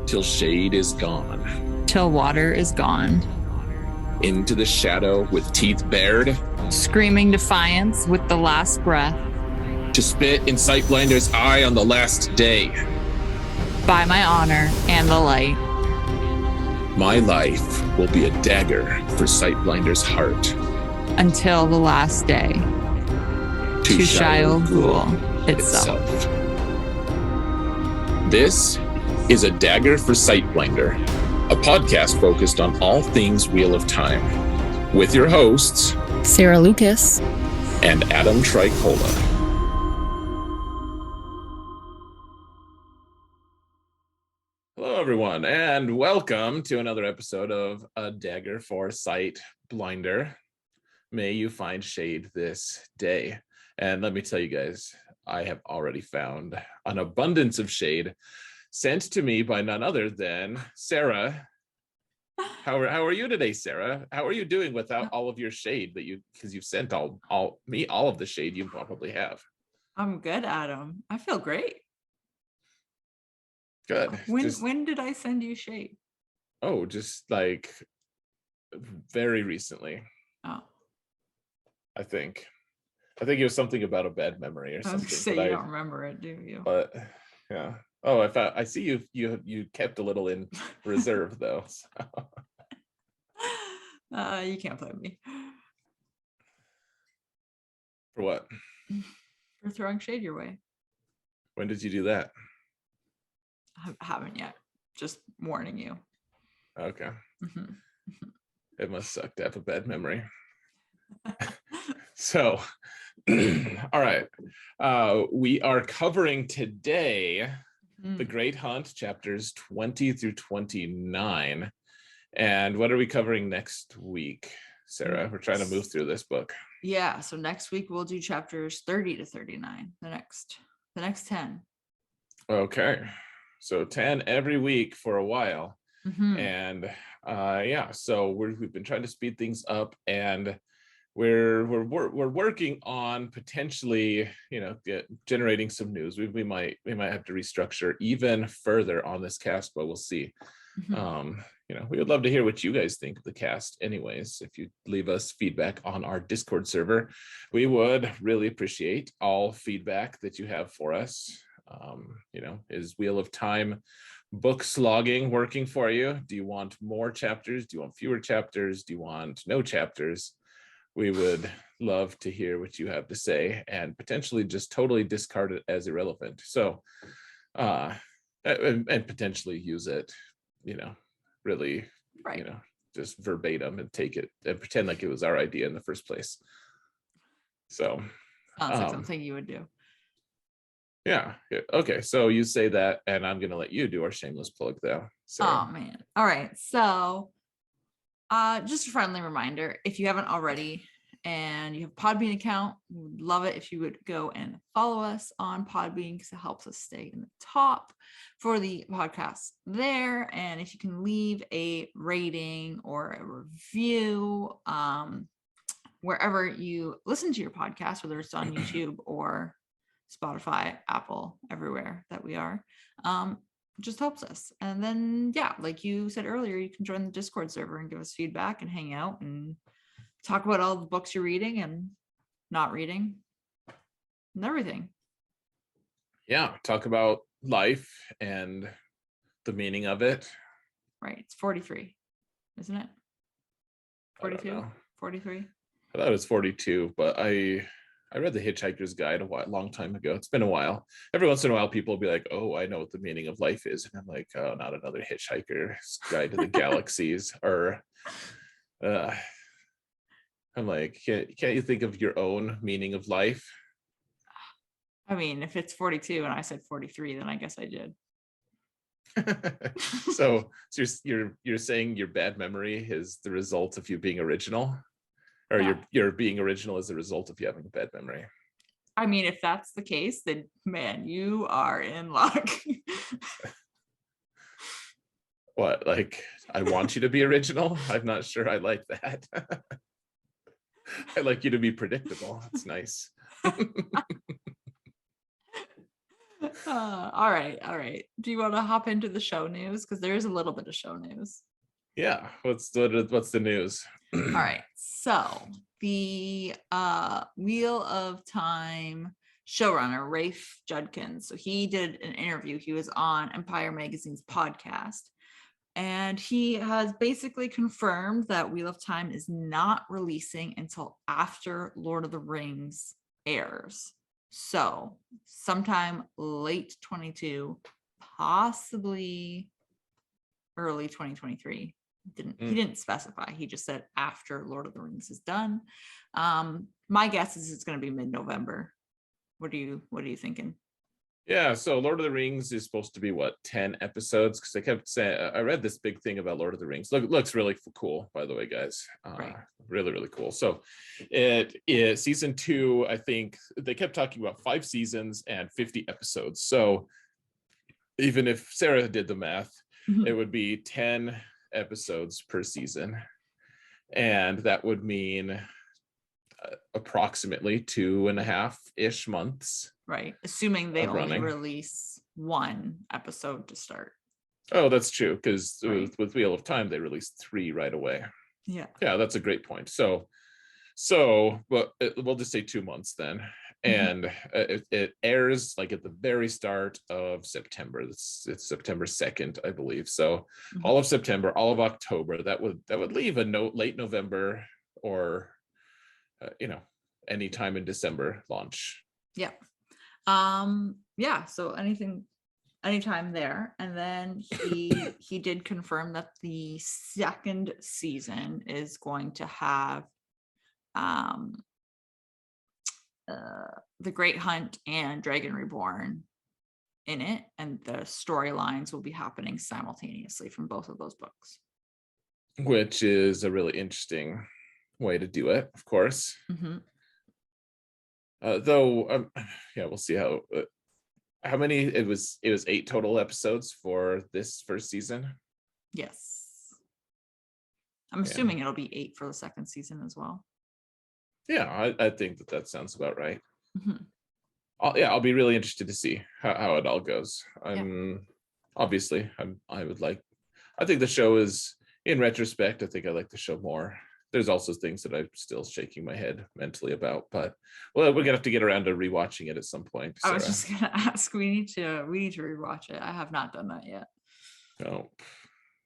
till shade is gone, till water is gone, into the shadow with teeth bared, screaming defiance with the last breath, to spit in Sightblinder's eye on the last day. by my honor and the light. My life will be a dagger for Sightblinder's heart. Until the last day. To Shyle Ghul itself. This is A Dagger for Sightblinder, a podcast focused on all things Wheel of Time, with your hosts, Sarah Lucas and Adam Tricola. Hello, everyone, and welcome to another episode of A Dagger for Sightblinder. May you find shade this day. And let me tell you guys, I have already found an abundance of shade sent to me by none other than Sarah. How are you today, Sarah? How are you doing without all of your shade because you've sent all of the shade you probably have? I'm good, Adam. I feel great. Good. When did I send you shade? Oh, just like very recently. Oh. I think it was something about a bad memory or something. Say you don't remember it, do you? But yeah. Oh, I see you kept a little in reserve though. So. You can't blame me. For what? For throwing shade your way. When did you do that? I haven't yet. Just warning you. Okay. It must suck to have a bad memory. So, all right. We are covering today The Great Hunt, chapters 20 through 29. And what are we covering next week, Sarah? We're trying to move through this book. Yeah, so next week we'll do chapters 30 to 39. The next 10. Okay. So 10 every week for a while. And so we've been trying to speed things up, and we're working on potentially, generating some news. We might have to restructure even further on this cast, but we'll see. We would love to hear what you guys think of the cast anyways. If you leave us feedback on our Discord server, we would really appreciate all feedback that you have for us. Is Wheel of Time book slogging working for you? Do you want more chapters? Do you want fewer chapters? Do you want no chapters? We would love to hear what you have to say and potentially just totally discard it as irrelevant. So, and potentially use it, really, right. Just verbatim and take it and pretend like it was our idea in the first place. So, sounds like something you would do. Yeah. Okay. So you say that, and I'm going to let you do our shameless plug, though. Oh, man. All right. So just a friendly reminder, if you haven't already and you have a PodBean account, we would love it if you would go and follow us on PodBean because it helps us stay in the top for the podcast there. And if you can leave a rating or a review wherever you listen to your podcast, whether it's on YouTube or Spotify, Apple, everywhere that we are, just helps us. And then, like you said earlier, you can join the Discord server and give us feedback and hang out and talk about all the books you're reading and not reading and everything. Yeah, talk about life and the meaning of it. Right. It's 43, isn't it? 42? 43? I thought it was 42, but I read The Hitchhiker's Guide a long time ago. It's been a while. Every once in a while, people will be like, oh, I know what the meaning of life is. And I'm like, oh, not another Hitchhiker's Guide to the Galaxies. Or I'm like, can't you think of your own meaning of life? I mean, if it's 42 and I said 43, then I guess I did. So you're saying your bad memory is the result of you being original? Or you're being original as a result of you having a bad memory? I mean, if that's the case, then man, you are in luck. What, like I want you to be original? I'm not sure I like that. I like you to be predictable. That's nice. All right. Do you want to hop into the show news? Because there is a little bit of show news. Yeah. What's the news? All right. So the Wheel of Time showrunner, Rafe Judkins. So he did an interview. He was on Empire Magazine's podcast. And he has basically confirmed that Wheel of Time is not releasing until after Lord of the Rings airs. So sometime late 22, possibly early 2023. He didn't specify. He just said after Lord of the Rings is done. My guess is it's going to be mid-November. What are you thinking? Yeah, so Lord of the Rings is supposed to be 10 episodes? Because they kept saying, I read this big thing about Lord of the Rings. Looks really cool, by the way, guys. Right. Really, really cool. So it is season 2. I think they kept talking about 5 seasons and 50 episodes. So even if Sarah did the math, it would be 10 episodes per season. And that would mean approximately 2.5-ish months. Right. Assuming they only running. release 1 episode to start. Oh, that's true. Because Right. with Wheel of Time, they released 3 right away. Yeah. Yeah, that's a great point. So, but we'll just say 2 months then. And it airs like at the very start of September. It's September 2nd, I believe. So all of September, all of October, that would leave a late November or any time in December launch. Yeah. Yeah, so anytime there. And then he did confirm that the second season is going to have The Great Hunt and Dragon Reborn in it, and the storylines will be happening simultaneously from both of those books, which is a really interesting way to do it, of course. Though we'll see how many. It was 8 total episodes for this first season. Yes, I'm assuming it'll be 8 for the second season as well. Yeah, I think that sounds about right. I'll be really interested to see how it all goes. I think the show is, in retrospect, I think I like the show more. There's also things that I'm still shaking my head mentally about, but we're gonna have to get around to rewatching it at some point. Sarah. I was just gonna ask. We need to rewatch it. I have not done that yet. No,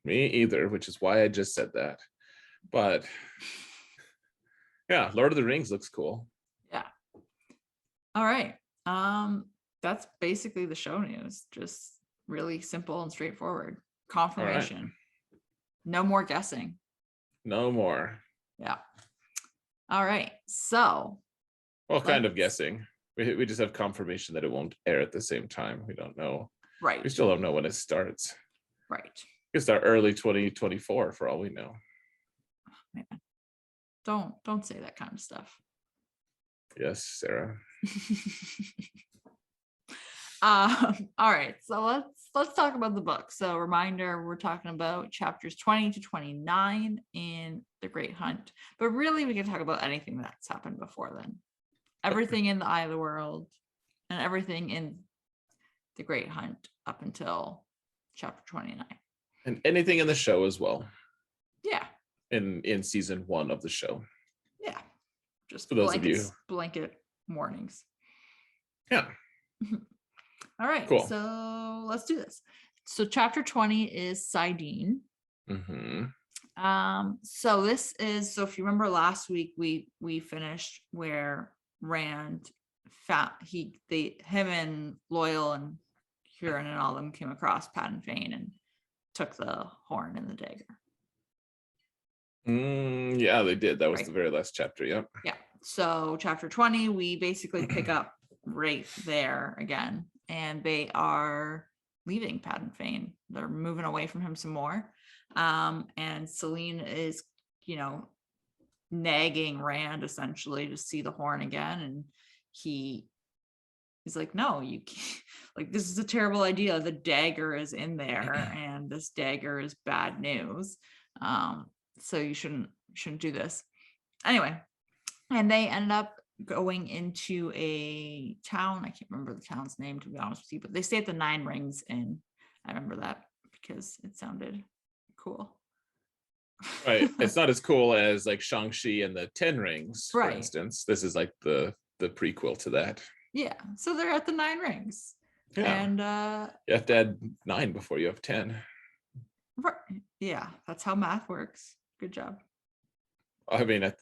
me either, which is why I just said that. But yeah, Lord of the Rings looks cool. Yeah. All right. That's basically the show news. Just really simple and straightforward. Confirmation. Right. No more guessing. No more. Yeah. All right. So. Well, kind of guessing. We just have confirmation that it won't air at the same time. We don't know. Right. We still don't know when it starts. Right. It's our early 2024 for all we know. Oh, man. Don't say that kind of stuff. Yes, Sarah. All right, so let's talk about the book. So reminder, we're talking about chapters 20 to 29 in The Great Hunt, but really we can talk about anything that's happened before then. Everything in the Eye of the World and everything in The Great Hunt up until chapter 29. And anything in the show as well. Yeah. In season 1 of the show. Yeah. Just for those of you. Blanket warnings. Yeah. All right. Cool. So let's do this. So chapter 20 is Sidene. So this is, so if you remember last week, we finished where Rand found him and Loyal and Huron and all of them came across Pat and Fane and took the horn and the dagger. Yeah, they did. That was the very last chapter. Yep. Yeah. So chapter 20, we basically pick up right there again, and they are leaving Pat and Fane. They're moving away from him some more. And Celine is, nagging Rand essentially to see the horn again. And he's like, no, you can't. Like, this is a terrible idea. The dagger is in there and this dagger is bad news. So you shouldn't do this. Anyway, and they ended up going into a town. I can't remember the town's name, to be honest with you, but they stay at the Nine Rings Inn. I remember that because it sounded cool. Right. It's not as cool as like Shang-Chi and the Ten Rings, for Right. instance. This is like the prequel to that. Yeah. So they're at the Nine Rings. Yeah. And you have to add 9 before you have 10. right. Yeah, that's how math works. Good job. I mean,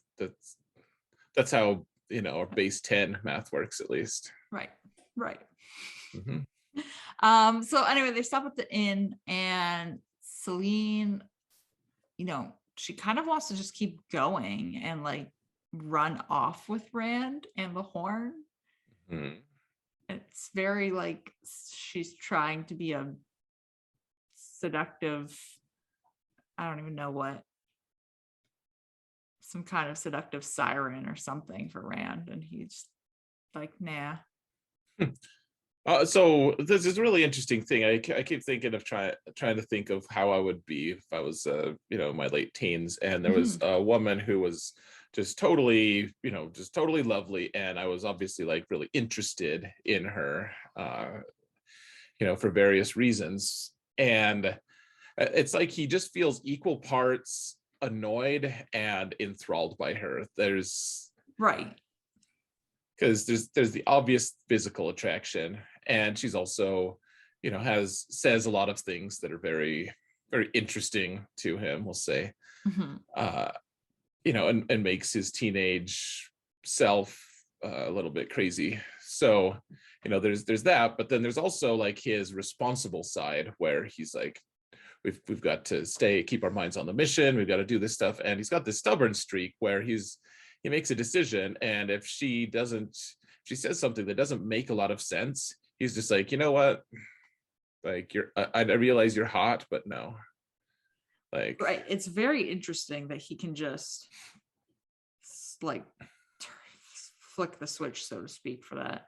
that's how, our base 10 math works, at least. Right. Mm-hmm. So anyway, they stop at the inn, and Celine, she kind of wants to just keep going and like run off with Rand and the horn. Mm-hmm. It's very like she's trying to be a seductive, I don't even know what, some kind of seductive siren or something for Rand, and he's like, nah. So this is a really interesting thing. I keep thinking of trying to think of how I would be if I was, my late teens, and there was a woman who was just totally lovely, and I was obviously like really interested in her, for various reasons, and it's like he just feels equal parts annoyed and enthralled by her. There's right. Because there's the obvious physical attraction, and she's also says a lot of things that are very, very interesting to him, we'll say. And makes his teenage self a little bit crazy. So there's that, but then there's also like his responsible side, where he's like, we've got to keep our minds on the mission, we've got to do this stuff, and he's got this stubborn streak where he makes a decision, and if she says something that doesn't make a lot of sense, he's just like, you know what, like, I realize you're hot, but no. Like, right. It's very interesting that he can just like flick the switch, so to speak, for that.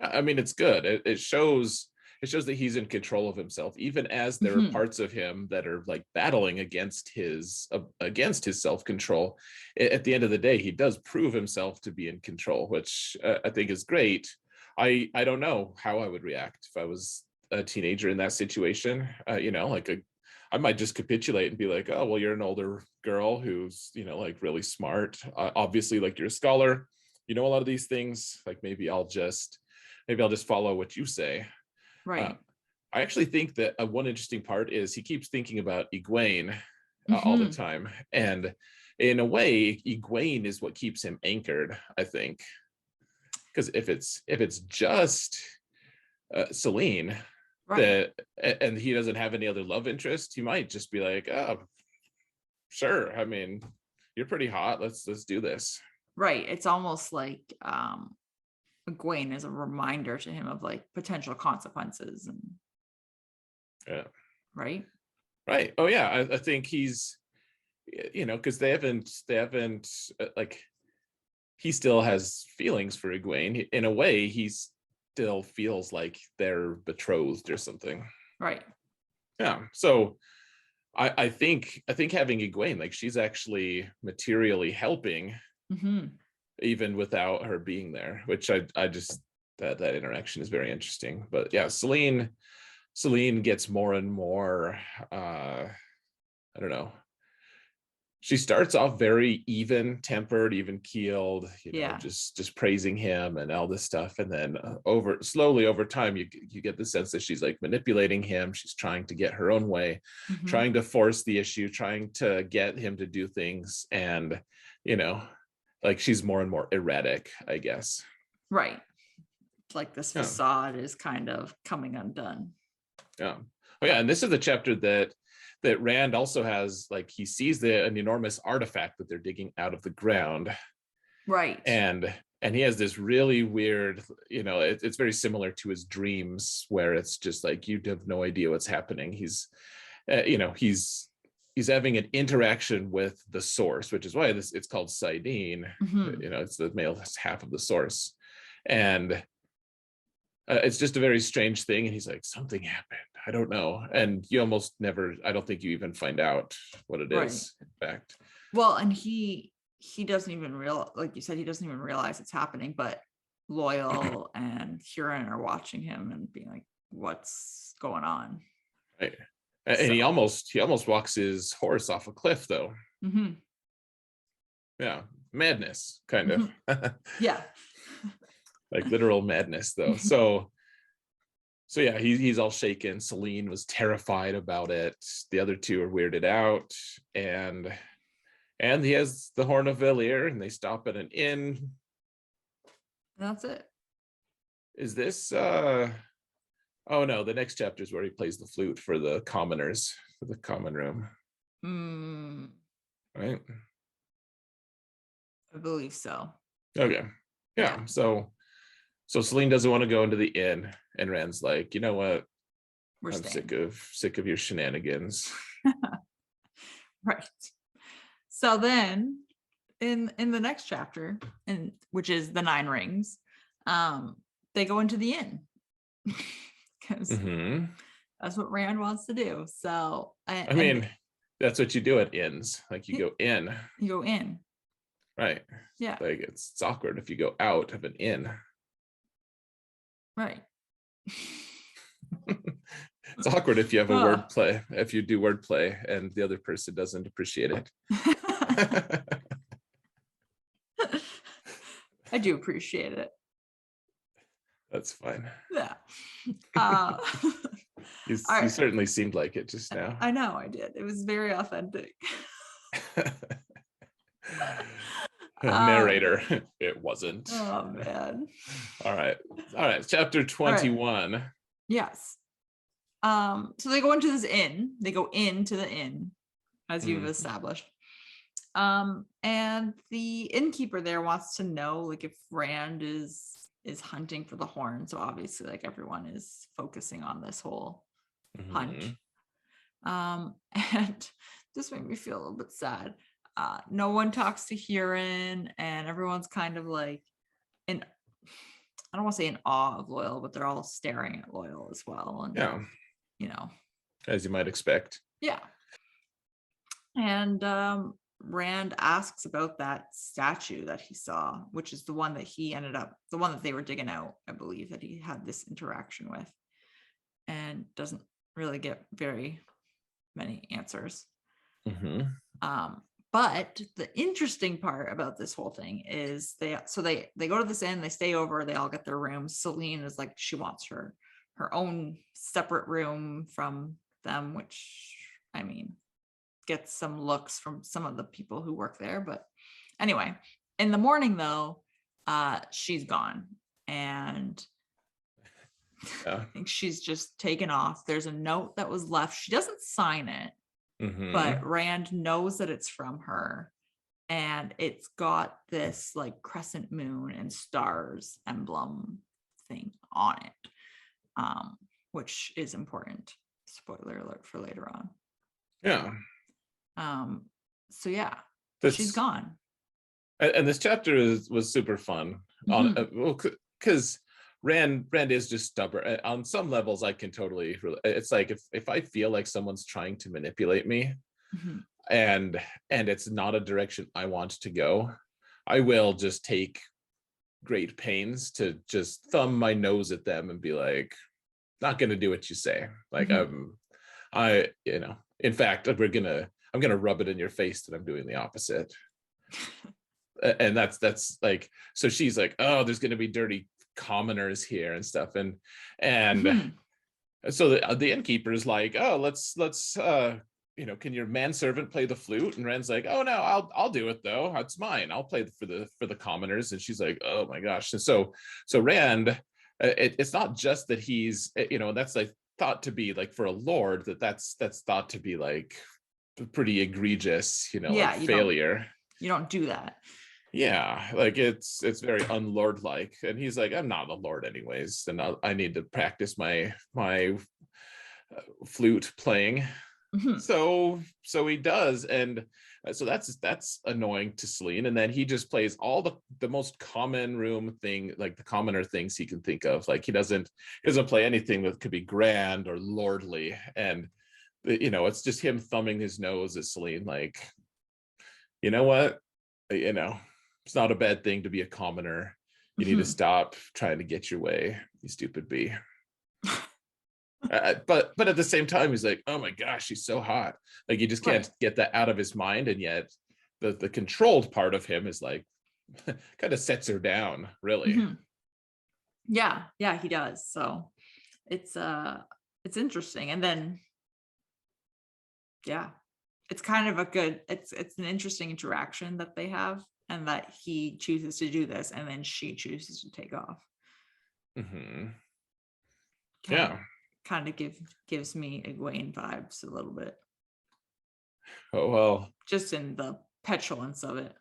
I mean, it's good. It shows that he's in control of himself, even as there are parts of him that are like battling against his self-control. At the end of the day, he does prove himself to be in control, which I think is great. I don't know how I would react if I was a teenager in that situation. I might just capitulate and be like, oh, well, you're an older girl who's, like really smart. Obviously, like, you're a scholar, a lot of these things. Like, maybe I'll just follow what you say. Right. I actually think that one interesting part is he keeps thinking about Egwene all the time. And in a way, Egwene is what keeps him anchored, I think. Because if it's just Celine, right, and he doesn't have any other love interest, he might just be like, oh, sure, I mean, you're pretty hot, let's do this. Right. It's almost like Egwene is a reminder to him of like potential consequences, and right. Oh yeah, I think he's, because they haven't like, he still has feelings for Egwene. In a way, he still feels like they're betrothed or something. Right. Yeah. So I think having Egwene, like, she's actually materially helping, even without her being there, which I just, that interaction is very interesting. But yeah, Celine gets more and more, I don't know, she starts off very even tempered, even keeled, just praising him and all this stuff, and then slowly over time you get the sense that she's like manipulating him. She's trying to get her own way, trying to force the issue, trying to get him to do things, and like, she's more and more erratic, I guess. Right. Like, this facade is kind of coming undone. Yeah. Oh yeah, and this is the chapter that Rand also has, like, he sees an enormous artifact that they're digging out of the ground. Right. And he has this really weird, it's very similar to his dreams, where it's just like, you have no idea what's happening. He's having an interaction with the source, which is why it's called Sidene. It's the male half of the source. And it's just a very strange thing. And he's like, something happened, I don't know. And you almost never, I don't think you even find out what it is, in fact. Well, and he he doesn't even realize, like you said, he doesn't even realize it's happening, but Loyal and Huron are watching him and being like, what's going on? Right. And he almost walks his horse off a cliff though. Yeah, madness kind of. Yeah. Like literal madness though. So yeah, he's all shaken. Celine was terrified about it. The other two are weirded out, and he has the Horn of Valir, and they stop at an inn. That's it. Is this oh no, the next chapter is where he plays the flute for the commoners, for the common room. Right? I believe so. Okay. Yeah. So Celine doesn't want to go into the inn, and Rand's like, you know what? I'm sick of your shenanigans. Right. So then in the next chapter, and which is the 9 rings, they go into the inn because that's what Rand wants to do. So I mean, that's what you do at inns. Like you go in. You go in. Right. Yeah. Like it's awkward if you go out of an inn. Right. It's awkward if you have a wordplay, if you do wordplay and the other person doesn't appreciate it. I do appreciate it. That's fine. Yeah. You certainly seemed like it just now. I know I did. It was very authentic. Narrator, it wasn't. Oh man. All right. Chapter 21. Right. Yes. So they go into this inn. They go into the inn, as you've established. And the innkeeper there wants to know, like, if Rand is hunting for the horn. So obviously, like, everyone is focusing on this whole hunt. And this made me feel a little bit sad. No one talks to Huron, and everyone's kind of like I don't want to say in awe of Loyal, but they're all staring at Loyal as well. And yeah, as you might expect. Yeah. And Rand asks about that statue that he saw, which is the one that the one that they were digging out, I believe, that he had this interaction with, and doesn't really get very many answers. But the interesting part about this whole thing is they go to this inn, they stay over, they all get their rooms. Celine is like, she wants her own separate room from them, which, I mean, gets some looks from some of the people who work there. But anyway, in the morning though, she's gone, and I think she's just taken off. There's a note that was left. She doesn't sign it. But Rand knows that it's from her, and it's got this like crescent moon and stars emblem thing on it, which is important. Spoiler alert for later on. Yeah. So yeah, she's gone. And this chapter was super fun because Rand is just stubborn. On some levels, I can totally. It's like if I feel like someone's trying to manipulate me, and it's not a direction I want to go, I will just take great pains to just thumb my nose at them and be like, not going to do what you say. Like in fact, I'm gonna rub it in your face that I'm doing the opposite. And that's like, so she's like, oh, there's going to be dirty commoners here and stuff, and so the innkeeper is like, oh, let's can your manservant play the flute? And Rand's like, oh no, I'll do it though, it's mine, I'll play for the commoners. And she's like, oh my gosh. And so Rand, it's not just that he's that's like thought to be like, for a lord, that's thought to be like pretty egregious, like failure. You don't do that. Yeah, like it's very unlord-like. And he's like, I'm not a lord anyways, and I need to practice my flute playing. So he does, and so that's annoying to Celine. And then he just plays all the most common room thing, like the commoner things he can think of. Like he doesn't play anything that could be grand or lordly. And it's just him thumbing his nose at Celine, like, you know what? you know, it's not a bad thing to be a commoner. You need to stop trying to get your way, you stupid bee. But at the same time, he's like, oh my gosh, she's so hot. Like, he just can't get that out of his mind. And yet the controlled part of him is like, kind of sets her down, really. Yeah, he does. So it's interesting. And then, yeah, it's kind of it's an interesting interaction that they have, and that he chooses to do this and then she chooses to take off. Kind of gives me Egwene vibes a little bit. Oh, well, just in the petulance of it.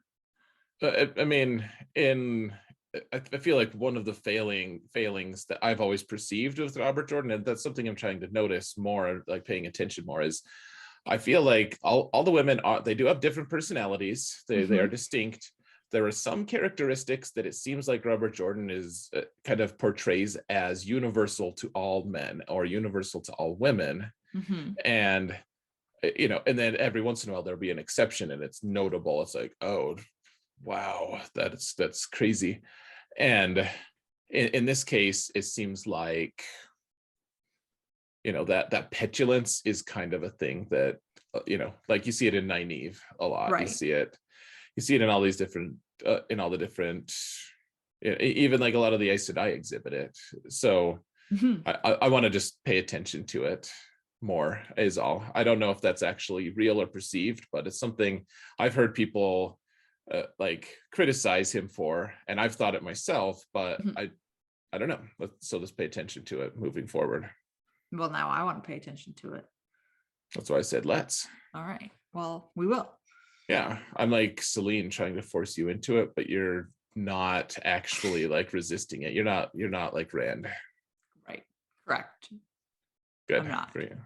I mean, I feel like one of the failings that I've always perceived with Robert Jordan, and that's something I'm trying to notice more, like paying attention more, is I feel like all the women they do have different personalities. They are distinct. There are some characteristics that it seems like Robert Jordan is kind of portrays as universal to all men or universal to all women. And, you know, and then every once in a while there'll be an exception and it's notable. It's like, oh, wow, that's crazy. And in this case, it seems like, you know, that petulance is kind of a thing that, you know, like you see it in Nynaeve a lot. Right. You see it in all these different, in all the different, even like a lot of the Aes Sedai exhibit it. So I want to just pay attention to it more is all. I don't know if that's actually real or perceived, but it's something I've heard people like criticize him for, and I've thought it myself, but I don't know. Let's pay attention to it moving forward. Well, now I want to pay attention to it. That's why I said let's. All right. Well, we will. Yeah, I'm like Celine trying to force you into it, but you're not actually like resisting it. You're not like Rand. Right. Correct. Good. I'm not. For you.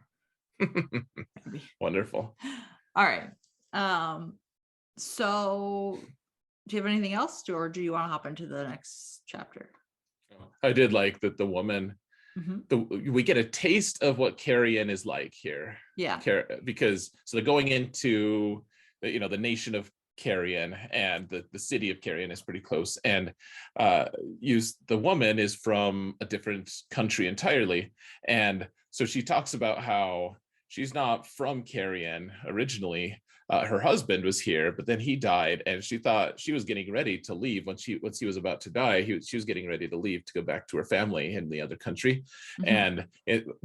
Wonderful. All right. So do you have anything else, or do you want to hop into the next chapter? I did like that the woman, we get a taste of what Carrion is like here. Yeah. Because so they're going into the nation of Carrion, and the city of Carrion is pretty close, and the woman is from a different country entirely, and so she talks about how she's not from Carrion originally. Her husband was here, but then he died, and she thought she was getting ready to leave once he was about to die. She was getting ready to leave to go back to her family in the other country, and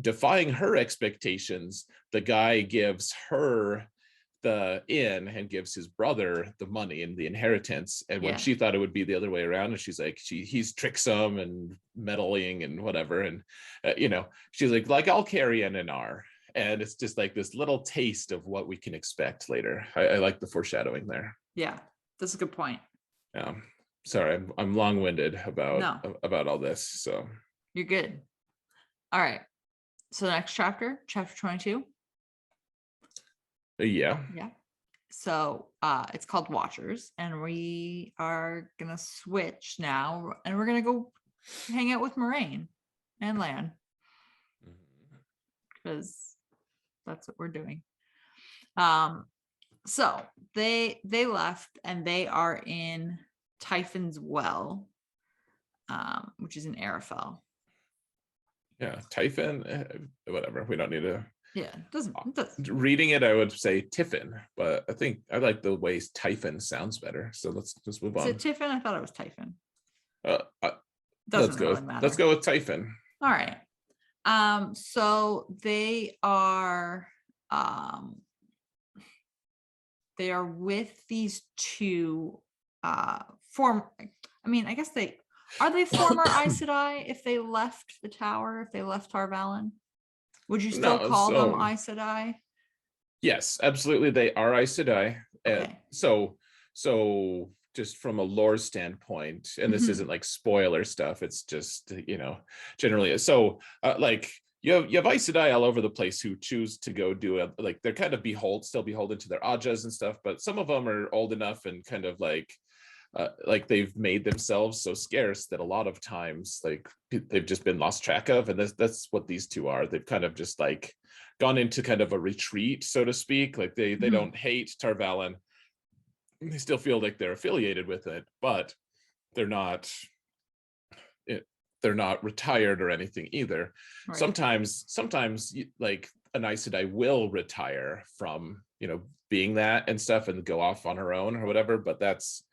defying her expectations, the guy gives her the inn and gives his brother the money and the inheritance. And when she thought it would be the other way around, and she's like, he's tricksome and meddling and whatever, and she's like all Carrion and are. And it's just like this little taste of what we can expect later. I like the foreshadowing there. Yeah, that's a good point. Yeah, sorry, I'm long-winded about all this. So you're good. All right. So the next chapter 22. Yeah. So it's called Watchers, and we are gonna switch now, and we're gonna go hang out with Moraine and Lan, because that's what we're doing. So they left, and they are in Typhon's Well, which is in Arafel. Yeah, Typhon, whatever. We don't need to. Yeah, it doesn't. Reading it, I would say Tiffin, but I think I like the way Typhon sounds better. So let's just move on. Is it Tiffin? I thought it was Typhon. Let's go. Really matter. Let's go with Typhon. All right. So they are with these two I guess are they former Aes Sedai if they left the tower, if they left Tar Valon? Would you still call them Aes Sedai? Yes, absolutely. They are Aes Sedai. Okay. So just from a lore standpoint, and this isn't like spoiler stuff, it's just, generally. So like you have Aes Sedai all over the place who choose to go do they're kind of still beholden to their Ajas and stuff, but some of them are old enough and kind of like they've made themselves so scarce that a lot of times like they've just been lost track of, and that's what these two are. They've kind of just like gone into kind of a retreat, so to speak. Like they don't hate Tar Valon, they still feel like they're affiliated with it, but they're not they're not retired or anything either. Right. Sometimes like an Aes Sedai will retire from, being that and stuff and go off on her own or whatever, but that's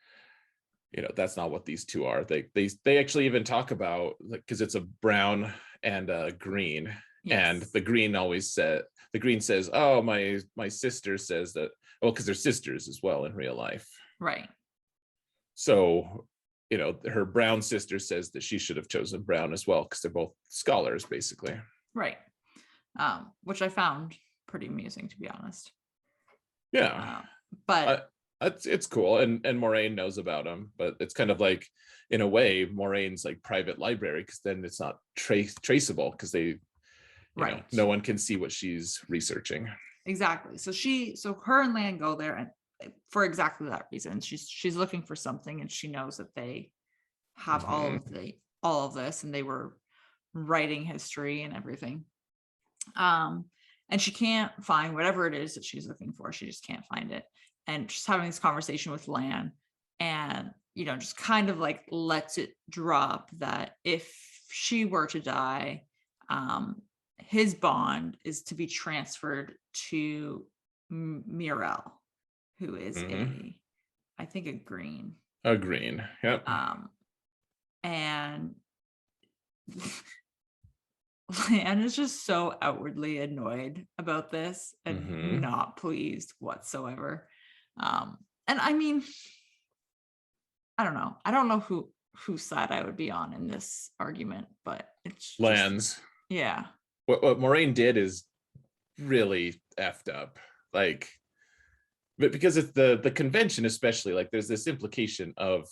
not what these two are. They actually even talk about, like, because it's a brown and a green. Yes. And the green says, oh, my sister says that, well, because they're sisters as well in real life. Right. So, her brown sister says that she should have chosen brown as well, because they're both scholars, basically. Right. Which I found pretty amusing, to be honest. Yeah. But it's cool, and Moraine knows about him, but it's kind of like, in a way, Moraine's like private library, because then it's not traceable, because they, no one can see what she's researching. Exactly. So her and Lan go there, and for exactly that reason. She's looking for something, and she knows that they have all of this, and they were writing history and everything. And she can't find whatever it is that she's looking for. She just can't find it. And she's having this conversation with Lan, and just kind of like lets it drop that if she were to die, his bond is to be transferred to Mirel, who is I think a green. A green, yep. And Lan is just so outwardly annoyed about this and not pleased whatsoever. And I mean, I don't know. I don't know whose side I would be on in this argument, but it's Lan's. Yeah. What Moraine did is really effed up. Like, but because it's the convention, especially, like, there's this implication of,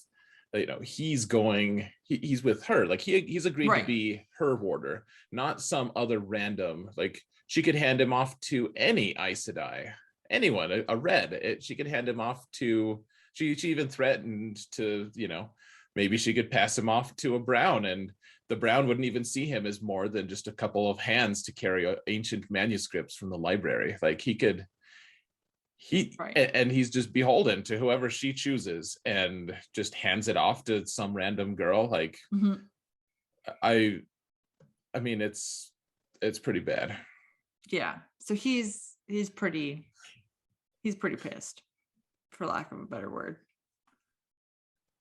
he's with her, like he's agreed to be her warder, not some other random, like, she could hand him off to any Aes Sedai, anyone, a red, she could hand him off to, she even threatened to, maybe she could pass him off to a brown, and the brown wouldn't even see him as more than just a couple of hands to carry ancient manuscripts from the library. Like, and he's just beholden to whoever she chooses, and just hands it off to some random girl. Like, I mean, it's pretty bad. Yeah. So he's pretty pissed, for lack of a better word.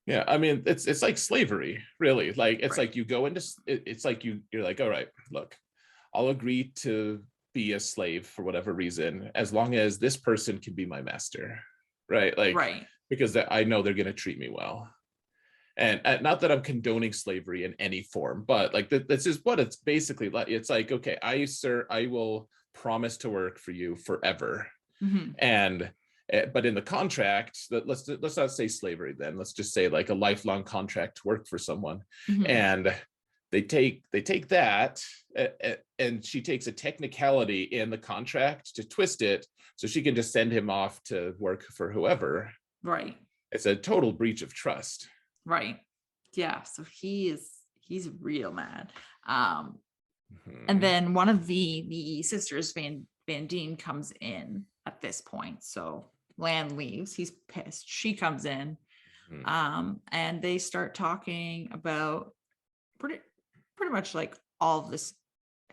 Yeah, I mean, it's like slavery, really. Like, it's like you go into, it's like you're like, all right, look, I'll agree to be a slave for whatever reason, as long as this person can be my master, right? Like, because I know they're going to treat me well. And not that I'm condoning slavery in any form, but like this is what it's basically like. It's like, okay, I will promise to work for you forever. And but in the contract, let's not say slavery then, let's just say like a lifelong contract to work for someone. And they take that, and she takes a technicality in the contract to twist it so she can just send him off to work for whoever. Right. It's a total breach of trust. Right. Yeah. So he's real mad. And then one of the sisters, Van Dien, comes in at this point. So Lan leaves. He's pissed. She comes in, and they start talking about pretty much like all of this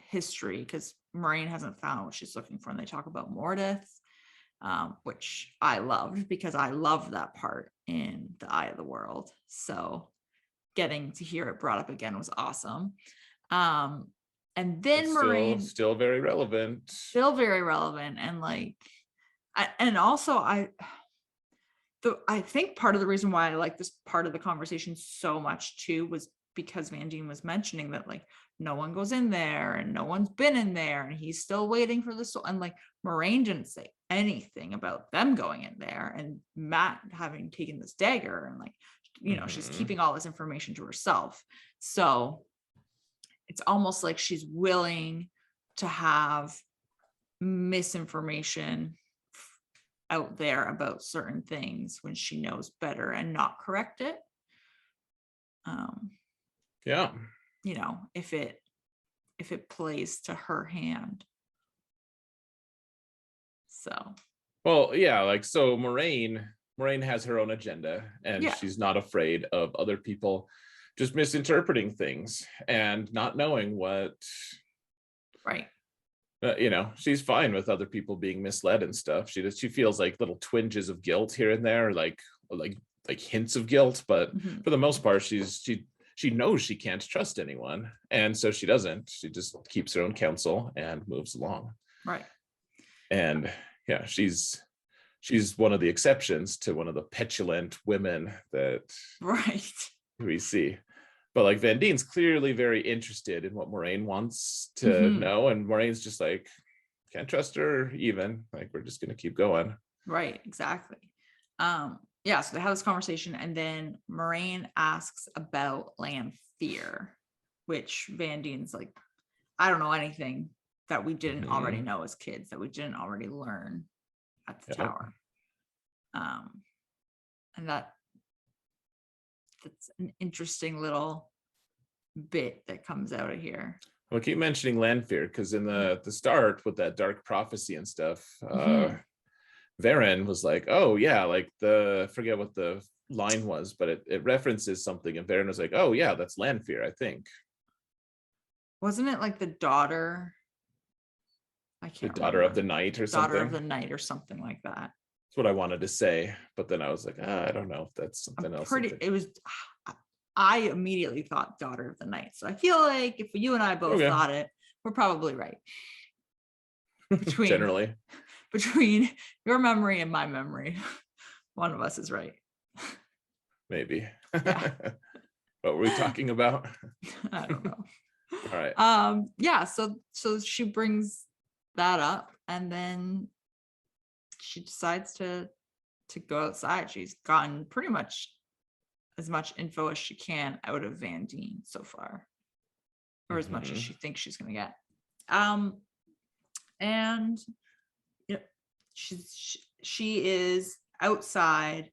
history, because Moraine hasn't found what she's looking for, and they talk about Mordeth, which I loved, because I loved that part in The Eye of the World. So getting to hear it brought up again was awesome. And then it's Moraine still very relevant, and like, I think part of the reason why I like this part of the conversation so much too was because Van Dien was mentioning that, like, no one goes in there and no one's been in there, and he's still waiting for the soul. And like, Moraine didn't say anything about them going in there, and Matt having taken this dagger, and like, she's keeping all this information to herself. So it's almost like she's willing to have misinformation out there about certain things when she knows better, and not correct it. Yeah. If it plays to her hand. So. Well, yeah, like, so Moraine, Moraine has her own agenda, and Yeah. she's not afraid of other people just misinterpreting things and not knowing what. Right. She's fine with other people being misled and stuff. She feels like little twinges of guilt here and there, like hints of guilt, but for the most part, she knows she can't trust anyone, and so she doesn't. She just keeps her own counsel and moves along. Right. And yeah, she's one of the exceptions to one of the petulant women that we see. But like Van Dien's clearly very interested in what Moraine wants to know, and Moraine's just like, can't trust her even. Like, we're just gonna keep going. Right, exactly. Yeah, so they have this conversation, and then Moraine asks about Lanfear, which Van Dien's like, I don't know anything that we didn't already know as kids, that we didn't already learn at the tower. And that's an interesting little bit that comes out of here. Well, keep mentioning Lanfear, because in the start with that dark prophecy and stuff, Varen was like, oh yeah, like forget what the line was, but it references something, and Varen was like, oh yeah, that's Lanfear, I think. Wasn't it like the daughter? I can't the daughter remember. of the night or daughter something. of the night or something like that. That's what I wanted to say, but then I was like, I don't know if that's something else. It was. I immediately thought daughter of the night, so I feel like if you and I both thought it, we're probably right. Generally, between your memory and my memory, one of us is right. Maybe. Yeah. What were we talking about? I don't know. All right. Yeah, so she brings that up, and then she decides to go outside. She's gotten pretty much as much info as she can out of Van Dien so far, or as much as she thinks she's going to get. And she is outside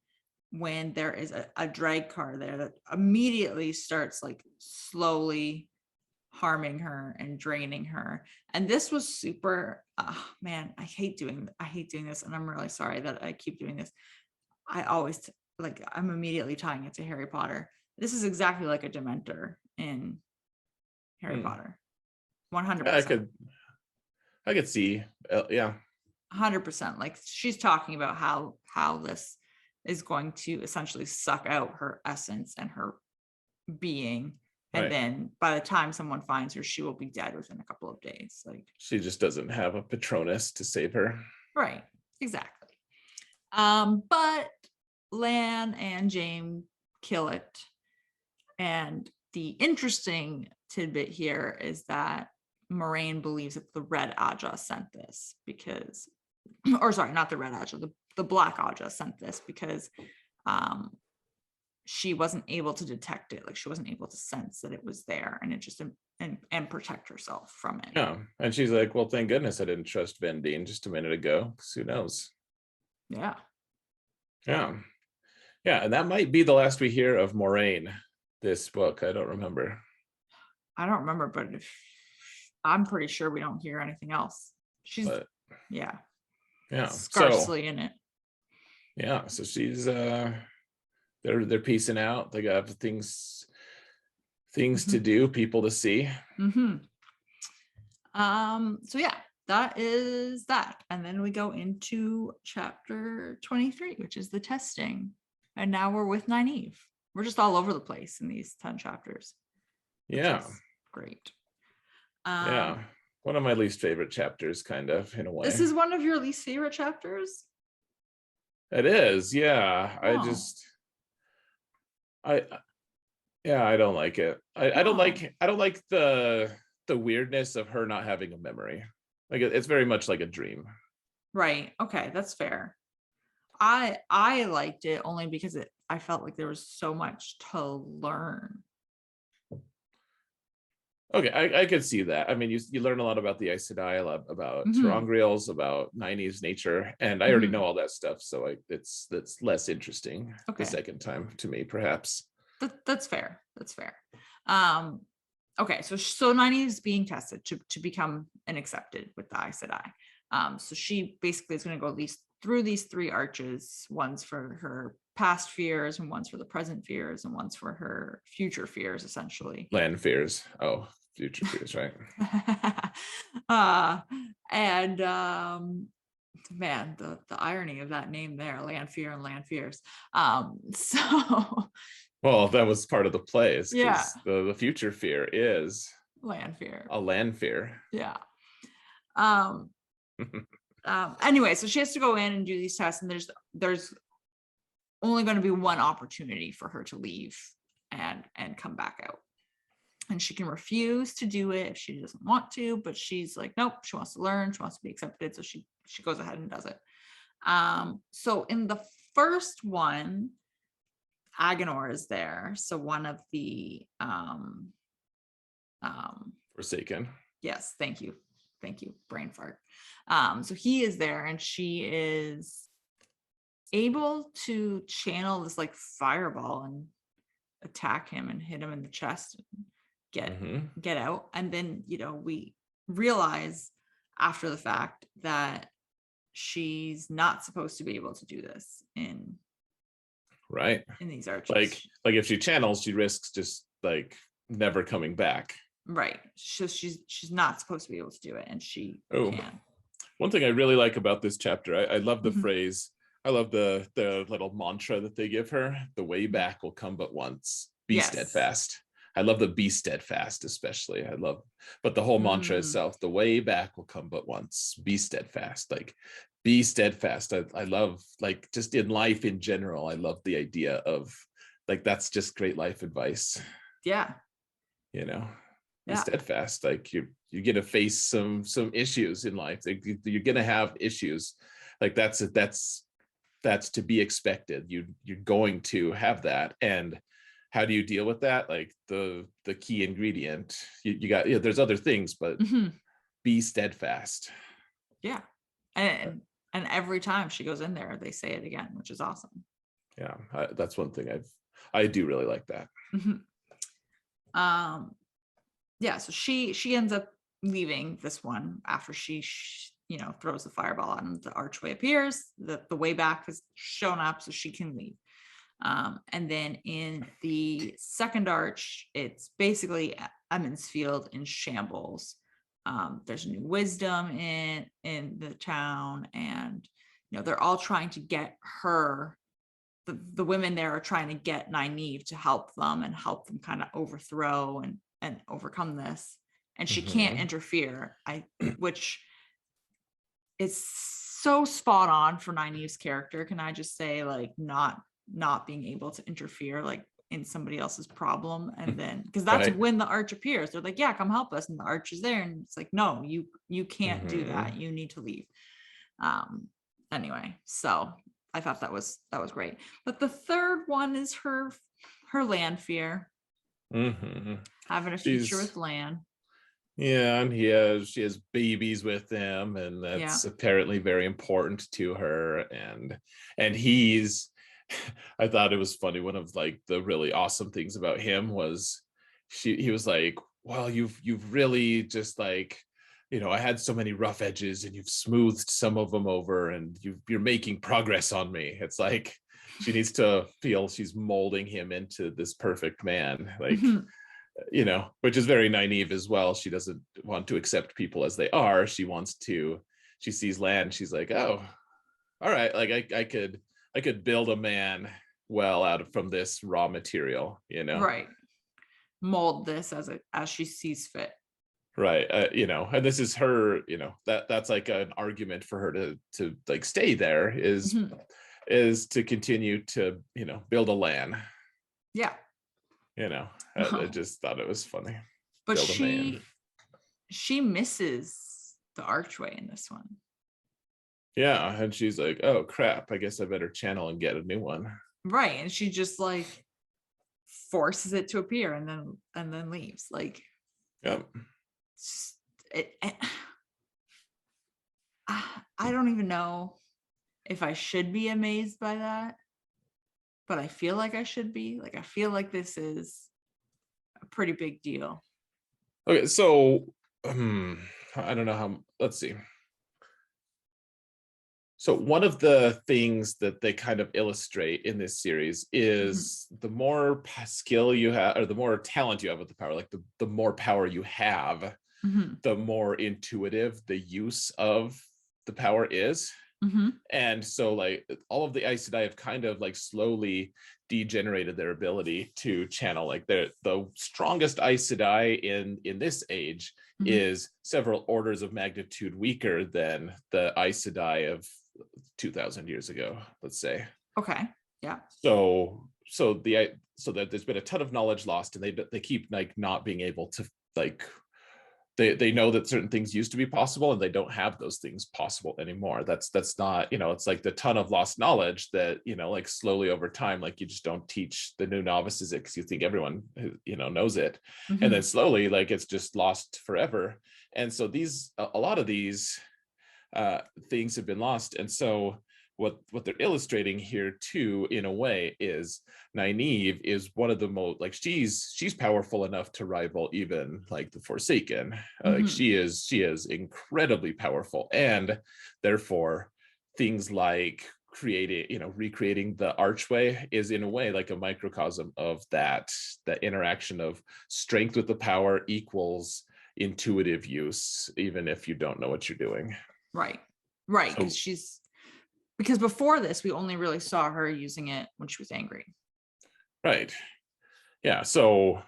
when there is a drag car there that immediately starts like slowly harming her and draining her. And this was super, man, I hate doing this, and I'm really sorry that I keep doing this. I always I'm immediately tying it to Harry Potter. This is exactly like a Dementor in Harry Potter. 100%. I could see, yeah. 100%. Like, she's talking about how this is going to essentially suck out her essence and her being. And then by the time someone finds her, she will be dead within a couple of days. Like, she just doesn't have a Patronus to save her. Right. Exactly. But Lan and Jaime kill it. And the interesting tidbit here is that Moraine believes that the Red Aja sent this because, or sorry, not the Red Aja, the Black Aja sent this because she wasn't able to detect it. Like, she wasn't able to sense that it was there, and it just and protect herself from it. Yeah, and she's like, well, thank goodness I didn't trust Van Dien just a minute ago, because who knows? Yeah. And that might be the last we hear of Moraine this book. I don't remember, but I'm pretty sure we don't hear anything else. She's scarcely in it. Yeah, so she's they're piecing out. They got things to do, people to see. So yeah, that is that. And then we go into chapter 23, which is the testing. And now we're with Nynaeve. We're just all over the place in these 10 chapters. Yeah. Great. Yeah. One of my least favorite chapters, kind of, in a way. This is one of your least favorite chapters? It is, yeah. Oh. I don't like it. I don't like the weirdness of her not having a memory. Like, it's very much like a dream. Right. Okay, that's fair. I liked it only because I felt like there was so much to learn. Okay, I could see that. I mean, you learn a lot about the Aes Sedai, a lot about Terangrials, about Nynaeve's nature, and I already know all that stuff, so it's less interesting the second time to me, perhaps. That's fair. That's fair. Okay, so Nynaeve's being tested to become an accepted with the Aes Sedai. So she basically is going to go through these 3 arches. One's for her past fears, and one's for the present fears, and one's for her future fears, essentially. Land fears. Oh, future fears, right? And man, the irony of that name there, land fear and land fears. So Well, that was part of the play, is yeah, because the future fear is land fear. a land fear. Yeah. Anyway, so she has to go in and do these tests, and there's only going to be one opportunity for her to leave and come back out. And she can refuse to do it if she doesn't want to, but she's like, nope, she wants to learn, she wants to be accepted. So she goes ahead and does it. So in the first one, Agenor is there. So one of the Forsaken. yes, thank you. Brain fart. So he is there, and she is able to channel this like fireball and attack him and hit him in the chest and get out. And then, we realize after the fact that she's not supposed to be able to do this in these arches. Like if she channels, she risks just like never coming back. Right. So she's not supposed to be able to do it, and she can. One thing I really like about this chapter, I love the phrase. I love the little mantra that they give her. The way back will come but once. Be steadfast. I love the be steadfast, especially. But the whole mantra itself, the way back will come but once. Be steadfast. Like, be steadfast. I love, like, just in life in general, I love the idea of, like, that's just great life advice. Yeah. Be steadfast. Like, you're gonna face some issues in life. Like, you're gonna have issues. Like, that's to be expected. You're going to have that. And how do you deal with that? Like, the key ingredient, you got, there's other things, but be steadfast. Yeah. And every time she goes in there, they say it again, which is awesome. Yeah, that's one thing I do really like that. Yeah, so she ends up leaving this one after she throws the fireball out, and the archway appears. The way back has shown up, so she can leave. And then in the second arch, it's basically Emmons Field in shambles. There's new wisdom in the town, and they're all trying to get her. The women there are trying to get Nynaeve to help them and help them kind of overthrow and overcome this, and she can't interfere. Which is so spot on for Nynaeve's character. Can I just say, like, not being able to interfere, like, in somebody else's problem, and then because that's when the arch appears, they're like, yeah, come help us, and the arch is there, and it's like, no, you can't do that, you need to leave. Anyway, so I thought that was great. But the third one is her land fear, having a future with land. Yeah, and she has babies with him, and that's apparently very important to her. And he's, I thought it was funny. One of, like, the really awesome things about him was he was like, well, you've really just, like, I had so many rough edges, and you've smoothed some of them over, and you're making progress on me. It's like she needs to feel she's molding him into this perfect man, like, which is very Nynaeve as well. She doesn't want to accept people as they are. She sees land. She's like, oh, all right. Like, I could build a man well from this raw material, Right. Mold this as she sees fit. Right. And this is her, that's like an argument for her to like stay there is to continue to, build a land. Yeah. I just thought it was funny. But she misses the archway in this one. Yeah, and she's like, oh crap, I guess I better channel and get a new one. Right. And she just, like, forces it to appear and then leaves. Like, yep. I don't even know if I should be amazed by that, but I feel like I should be. Like, I feel like this is a pretty big deal. Okay, so I don't know how. Let's see. So one of the things that they kind of illustrate in this series is the more skill you have, or the more talent you have with the power, like the more power you have, the more intuitive the use of the power is. And so like all of the Aes Sedai have kind of like slowly degenerated their ability to channel. Like the strongest Aes Sedai in this age is several orders of magnitude weaker than the Aes Sedai of 2,000 years ago, let's say. Okay. Yeah. So that there's been a ton of knowledge lost, and they keep like not being able to like, they know that certain things used to be possible and they don't have those things possible anymore. That's not, it's like the ton of lost knowledge that, like slowly over time, like you just don't teach the new novices it because you think everyone, knows it. And then slowly, like it's just lost forever. And so a lot of these things have been lost. And so what they're illustrating here too, in a way, is Nynaeve is one of the most, like, she's powerful enough to rival even like the Forsaken. Like she is incredibly powerful, and therefore things like recreating the archway is in a way like a microcosm of that interaction of strength with the power equals intuitive use, even if you don't know what you're doing. Right. Because before this, we only really saw her using it when she was angry. Right. Yeah. So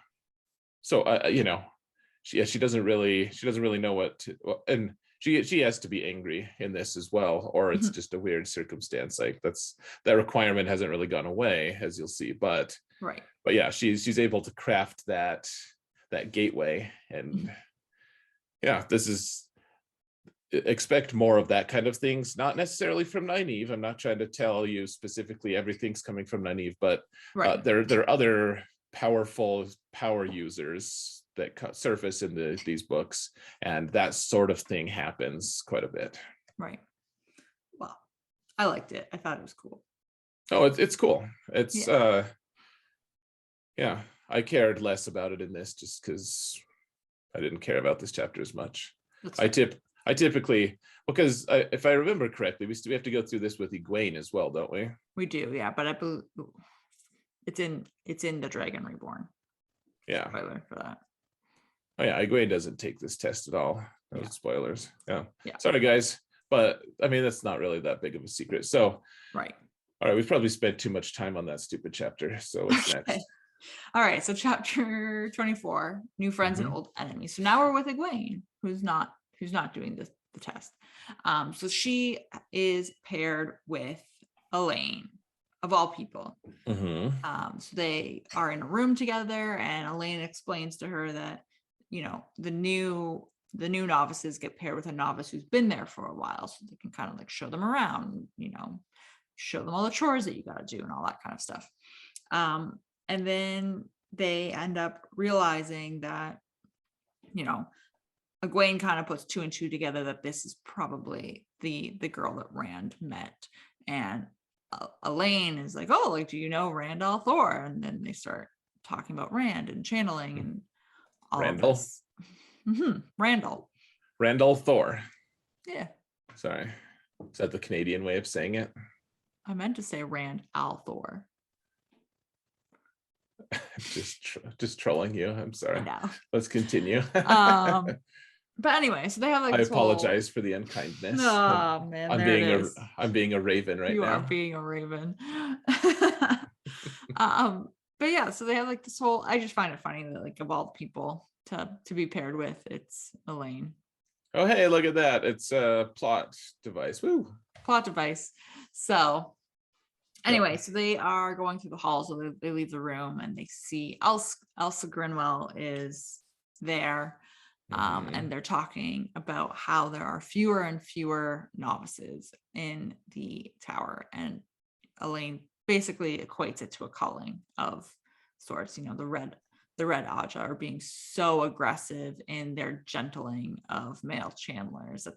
she doesn't really know what to, and she has to be angry in this as well, or it's just a weird circumstance. Like that requirement hasn't really gone away, as you'll see. But yeah, she's able to craft that gateway, and yeah, expect more of that kind of things, not necessarily from Nynaeve. I'm not trying to tell you specifically everything's coming from Nynaeve, but there are other powerful power users that surface in these books, and that sort of thing happens quite a bit. Right. Well, I liked it. I thought it was cool. Oh, it's cool. It's yeah, I cared less about it in this just because I didn't care about this chapter as much. I typically, because if I remember correctly, we have to go through this with Egwene as well, don't we? We do, yeah. But I believe it's in the Dragon Reborn. Yeah. Spoiler for that. Oh yeah, Egwene doesn't take this test at all. Those spoilers. Yeah. Sorry guys, but I mean that's not really that big of a secret. So all right, we've probably spent too much time on that stupid chapter. So what's next? All right, so chapter 24, new friends and old enemies. So now we're with Egwene, who's not doing the test. So she is paired with Elaine, of all people. So they are in a room together, and Elaine explains to her that the new novices get paired with a novice who's been there for a while, so they can kind of like show them around, show them all the chores that you got to do and all that kind of stuff. And then they end up realizing that Egwene kind of puts two and two together, that this is probably the girl that Rand met. And Elaine is like, oh, like, do you know Rand al'Thor? And then they start talking about Rand and channeling and all Randall. of this. Randall Thor. Yeah. Sorry. Is that the Canadian way of saying it? I meant to say Rand al'Thor. just trolling you. I'm sorry. Let's continue. But anyway, so they have like I apologize for the unkindness. Oh man, I'm being a raven right now. You are being a raven. But yeah, so they have like this whole, I just find it funny that like of all the people to be paired with, it's Elaine. Oh hey, look at that. It's a plot device. Woo. Plot device. So anyway, so they are going through the halls, so they leave the room and they see Elsa Grinwell is there. And they're talking about how there are fewer and fewer novices in the tower, and Elaine basically equates it to a culling of sorts. The Red Aja are being so aggressive in their gentling of male channelers that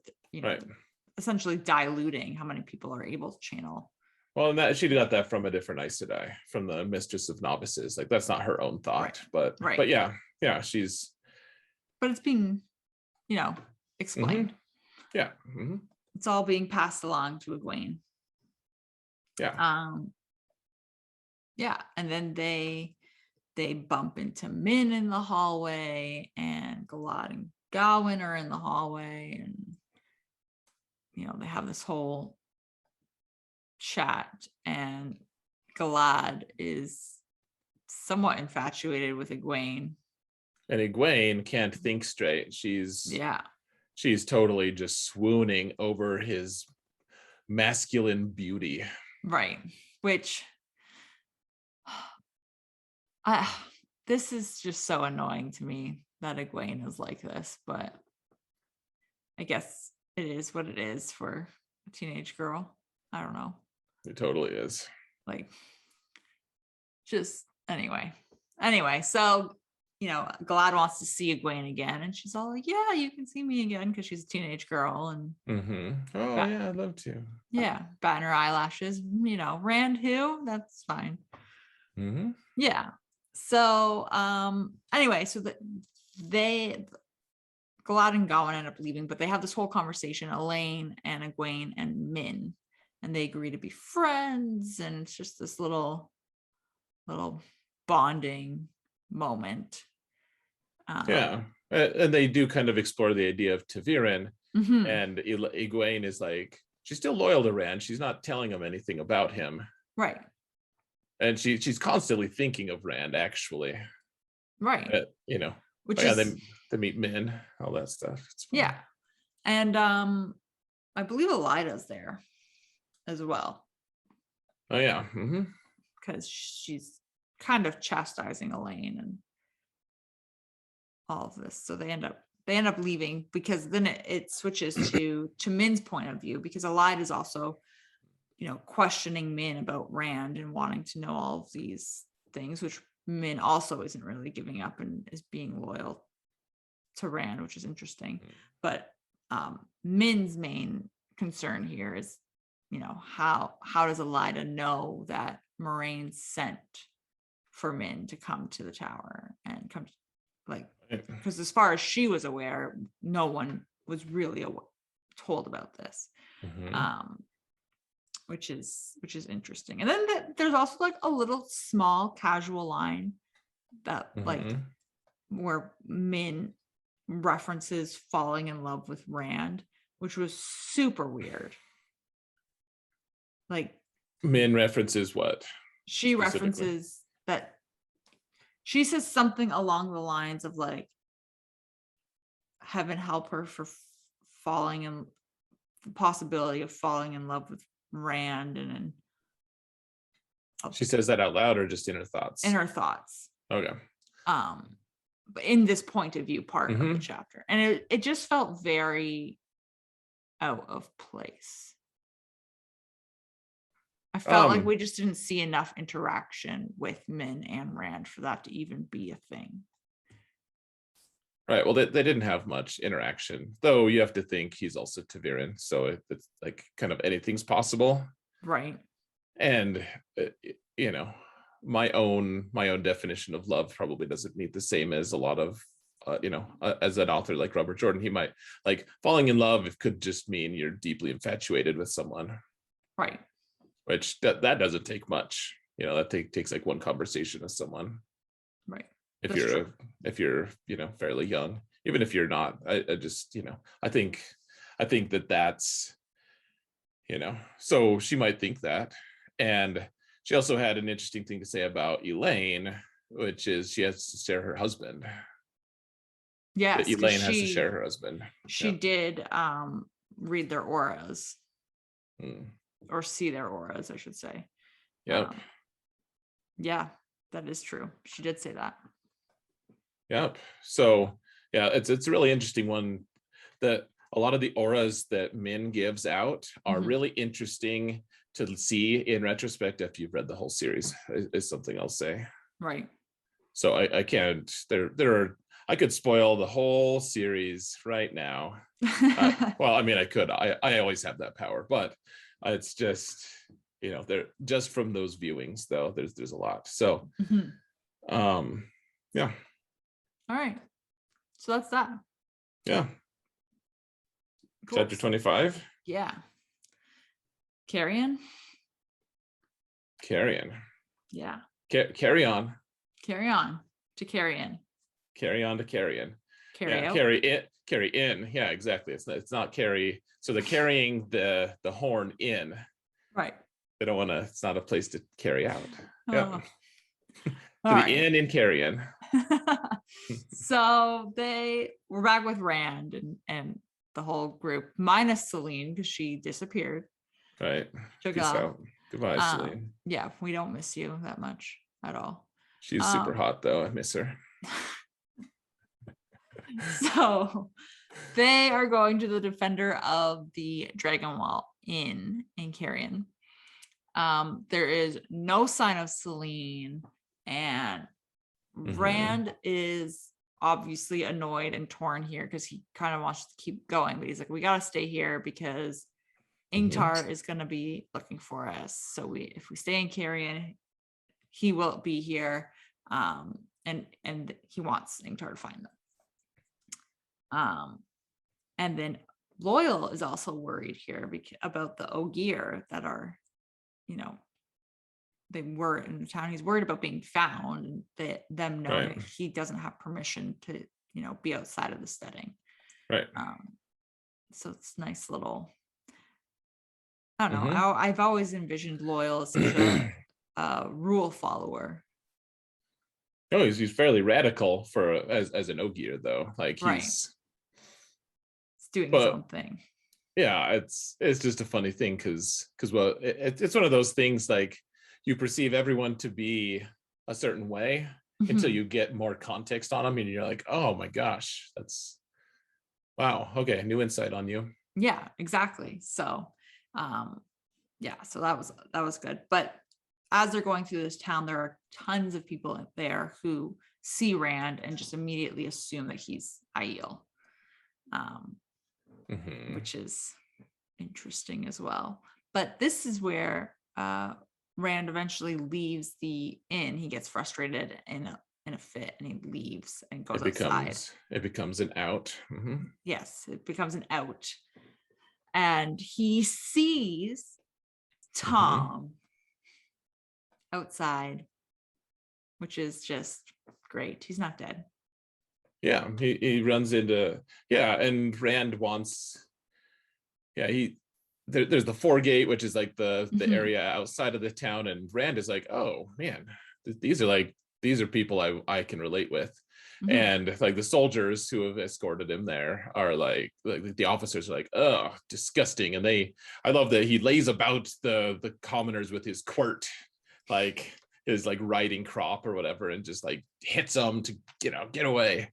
essentially diluting how many people are able to channel. Well, and she got that from a different Aes Sedai, from the Mistress of Novices. Like that's not her own thought, but yeah, she's. But it's being, explained. Yeah. it's all being passed along to Egwene. Yeah. Yeah, and then they bump into Min in the hallway, and Galad and Gawain are in the hallway, and they have this whole chat, and Galad is somewhat infatuated with Egwene. And Egwene can't think straight. She's Yeah. She's totally just swooning over his masculine beauty. Right. Which this is just so annoying to me that Egwene is like this, but I guess it is what it is for a teenage girl. I don't know. It totally is. Like, just anyway, so Galad wants to see Egwene again, and she's all like, yeah, you can see me again, because she's a teenage girl, and oh yeah, I'd love to. Yeah, batting her eyelashes, Rand who? That's fine. Yeah. So anyway, so Galad and Gawain end up leaving, but they have this whole conversation, Elaine and Egwene and Min, and they agree to be friends, and it's just this little bonding moment. Yeah, and they do kind of explore the idea of Taviran, and Egwene is like, she's still loyal to Rand. She's not telling him anything about him. Right. And she's constantly thinking of Rand, actually. Right. Which is, they meet Min, all that stuff. It's fun. Yeah. And I believe Elida's there as well. Oh yeah. Because she's kind of chastising Elaine and all of this. So they end up leaving, because then it switches to Min's point of view, because Elida is also questioning Min about Rand and wanting to know all of these things, which Min also isn't really giving up and is being loyal to Rand, which is interesting. But Min's main concern here is, how does Elida know that Moraine sent for Min to come to the tower and come, because as far as she was aware, no one was really told about this. Which is interesting. And then there's also like a little small casual line that where Min references falling in love with Rand, which was super weird. Like, Min references what? She references that she says something along the lines of like, heaven help her for the possibility of falling in love with Rand, and she says that out loud or just in her thoughts? In her thoughts. Okay. But in this point of view part of the chapter, and it just felt very out of place. I felt like we just didn't see enough interaction with Min and Rand for that to even be a thing. Right. Well, they didn't have much interaction, though. You have to think he's also Taviran, so it's like kind of anything's possible. Right. And my own definition of love probably doesn't meet the same as a lot of as an author like Robert Jordan. He might, like, falling in love, it could just mean you're deeply infatuated with someone. Right. Which that doesn't take much. That takes like one conversation with someone. Right. If you're fairly young, even if you're not, I just I think that's so she might think that. And she also had an interesting thing to say about Elaine, which is she has to share her husband. Yes, Elaine has to share her husband. She did read their auras, or see their auras, I should say. Yep. Yeah, that is true. She did say that. Yep. So yeah, it's a really interesting one. That a lot of the auras that Min gives out are really interesting to see in retrospect after you've read the whole series, is something I'll say. Right. So I can't. I could spoil the whole series right now. Well, I mean, I could. I always have that power, but it's just they're just from those viewings, though. There's a lot. So, yeah. All right. So that's that. Yeah. Cool. Chapter 25. Yeah. Carrion. Yeah. Carry on. Carry on to carrion. Carry on to carrion. Carry Yeah, out. carry in. Yeah, exactly. It's not carry. So they're carrying the horn in. Right. They don't want to. It's not a place to carry out. Yeah. To All the right. inn in carrion. So we're back with Rand and the whole group, minus Celine because she disappeared. Right. Took Peace off. out. Goodbye, Celine. Yeah, we don't miss you that much at all. She's super hot though. I miss her. So they are going to the Defender of the Dragonwall Inn in Carrion. There is no sign of Celine, and Rand is obviously annoyed and torn here because he kind of wants to keep going, but he's like, we gotta stay here because Ingtar is gonna be looking for us. So if we stay in Carrion, he will be here. And he wants Ingtar to find them. And then Loyal is also worried here about the Ogier that are, they were in the town. He's worried about being found and them knowing that he doesn't have permission to, be outside of the steading. Right. So it's nice little, I don't know. I've always envisioned Loyal as such a rule follower. No, he's fairly radical as an Ogier though. Like he's doing his own thing. Yeah, it's just a funny thing because well, it's one of those things like you perceive everyone to be a certain way until you get more context on them, and you're like, oh my gosh, that's wow. Okay, new insight on you. Yeah, exactly. So, so that was good. But as they're going through this town, there are tons of people there who see Rand and just immediately assume that he's Aiel. Which is interesting as well. But this is where Rand eventually leaves the inn. He gets frustrated in a fit and he leaves and goes outside. It becomes an out. Yes, it becomes an out. And he sees Tom outside, which is just great. He's not dead. Yeah, he runs into, and Rand wants, there's the foregate, which is like the area outside of the town, and Rand is like, oh man, these are people I can relate with. And like the soldiers who have escorted him there are like the officers are like, oh, disgusting. And I love that he lays about the commoners with his quirt, like his like riding crop or whatever, and just like hits them to get away.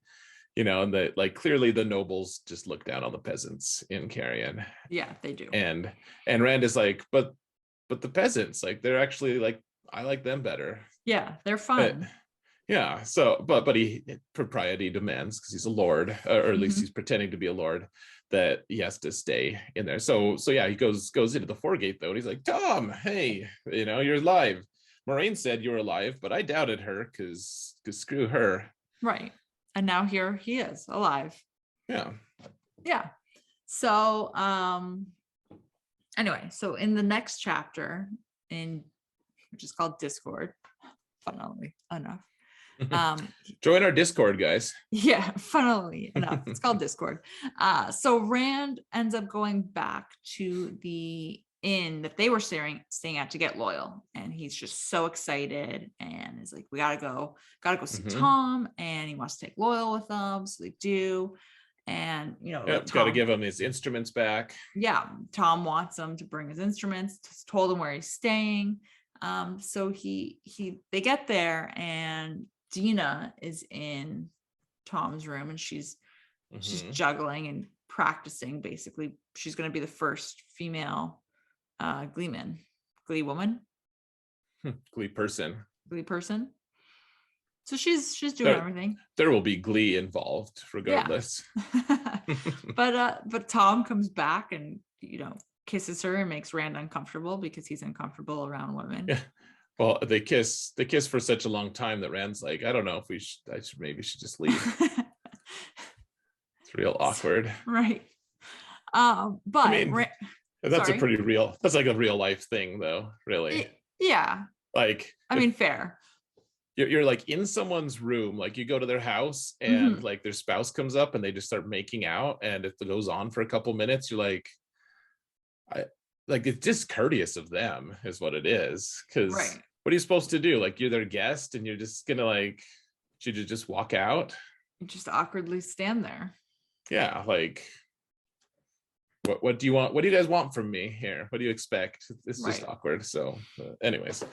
And that like clearly the nobles just look down on the peasants in Carrion. Yeah, they do. And Rand is like, but the peasants, like they're actually like, I like them better. Yeah, they're fun. So but propriety demands, because he's a lord, or at least he's pretending to be a lord, that he has to stay in there. So he goes into the foregate though, and he's like, Tom, hey, you're alive. Moraine said you were alive, but I doubted her because screw her. Right. And now here he is alive. Yeah. So anyway, so in the next chapter, which is called Discord, funnily enough. Join our Discord, guys. Yeah, funnily enough, it's called Discord. So Rand ends up going back to the inn that they were staying at to get Loyal, and he's just so excited and is like, we gotta go see Tom, and he wants to take Loyal with them. So they do, and gotta give him his instruments back. Yeah, Tom wants him to bring his instruments, told him where he's staying. So they get there, and Dina is in Tom's room, and she's juggling and practicing. Basically, she's going to be the first female glee woman, glee person. So she's doing everything. There will be glee involved regardless. Yeah. But Tom comes back and kisses her and makes Rand uncomfortable because he's uncomfortable around women. Yeah. Well, they kiss for such a long time that Rand's like, I don't know if I should just leave. It's real awkward. Right. But And that's that's like a real life thing though, really. Yeah. Like, I mean, fair. You're like in someone's room, like you go to their house and like their spouse comes up and they just start making out, and if it goes on for a couple minutes, you're like, it's discourteous of them is what it is. Because what are you supposed to do? Like, you're their guest and you're just gonna like, should you just walk out? You just awkwardly stand there. Yeah, like, what do you want? What do you guys want from me here? What do you expect? It's just awkward. So anyways.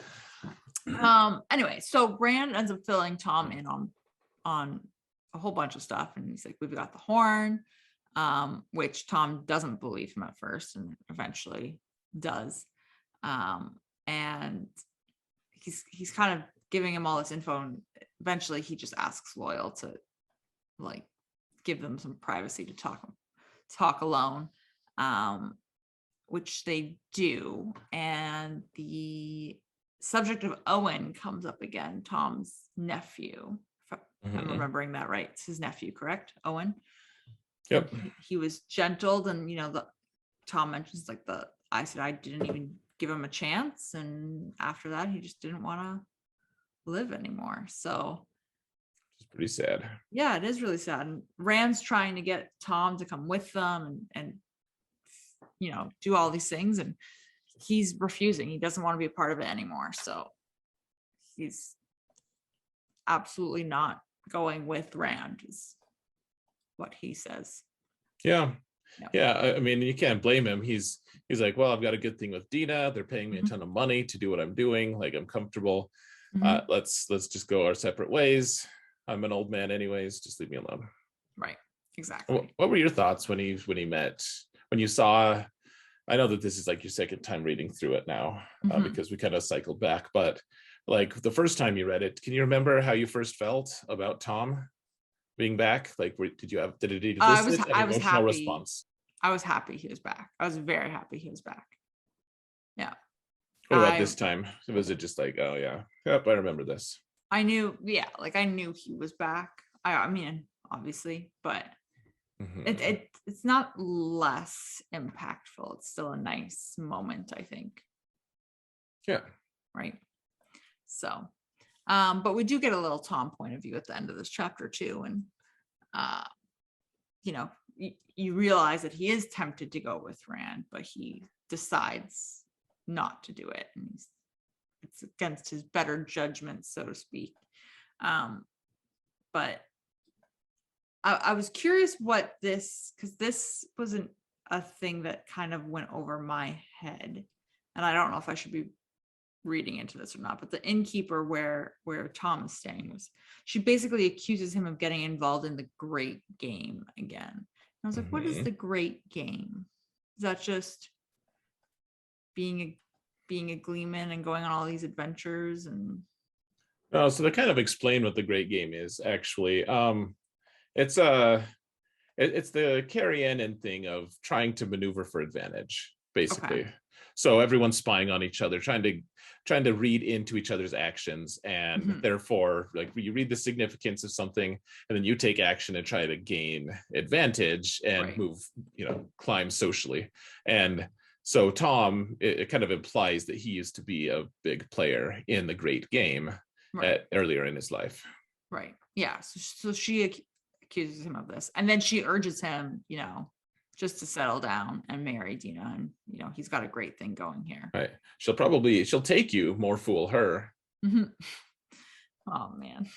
Anyway, so Rand ends up filling Tom in on a whole bunch of stuff, and he's like, we've got the horn, which Tom doesn't believe him at first and eventually does. And he's kind of giving him all this info, and eventually he just asks Loyal to like give them some privacy to talk alone, which they do. And the subject of Owen comes up again, Tom's nephew. If I'm remembering that right. It's his nephew, correct? Owen. Yep. He was gentled, and Tom mentions like I said I didn't even give him a chance, and after that he just didn't want to live anymore. So it's pretty sad. Yeah, it is really sad. And Rand's trying to get Tom to come with them and do all these things, and he's refusing. He doesn't want to be a part of it anymore. So he's absolutely not going with Rand, is what he says. Yeah. I mean, you can't blame him. He's like, well, I've got a good thing with Dina. They're paying me a ton of money to do what I'm doing. Like, I'm comfortable. Let's just go our separate ways. I'm an old man anyways. Just leave me alone. Right. Exactly. What were your thoughts when you saw? I know that this is like your second time reading through it now, because we kind of cycled back, but like the first time you read it, can you remember how you first felt about Tom being back? Like, did you elicit an emotional response? I was happy he was back. I was very happy he was back. Yeah. What about this time? Was it just like, oh yeah, yep, I remember this? I knew he was back. I mean, obviously, but it's not less impactful. It's still a nice moment, I think. Yeah. Right. So, but we do get a little Tom point of view at the end of this chapter too. And, you realize that he is tempted to go with Rand, but he decides not to do it. And it's against his better judgment, so to speak. But I was curious because this wasn't a thing that kind of went over my head, and I don't know if I should be reading into this or not, but the innkeeper where Tom is staying, she basically accuses him of getting involved in the great game again. And I was like, what is the great game? Is that just being a gleeman and going on all these adventures? And no, so they kind of explain what the great game is, actually. It's the carry-in thing of trying to maneuver for advantage, basically. Okay. So everyone's spying on each other, trying to read into each other's actions, and therefore, like, you read the significance of something, and then you take action and try to gain advantage and move, climb socially. And so Tom, it kind of implies that he used to be a big player in the great game earlier in his life. Right. Yeah. So she accuses him of this, and then she urges him, just to settle down and marry Dina, and he's got a great thing going here. Right. She'll take you, more fool her. Oh man,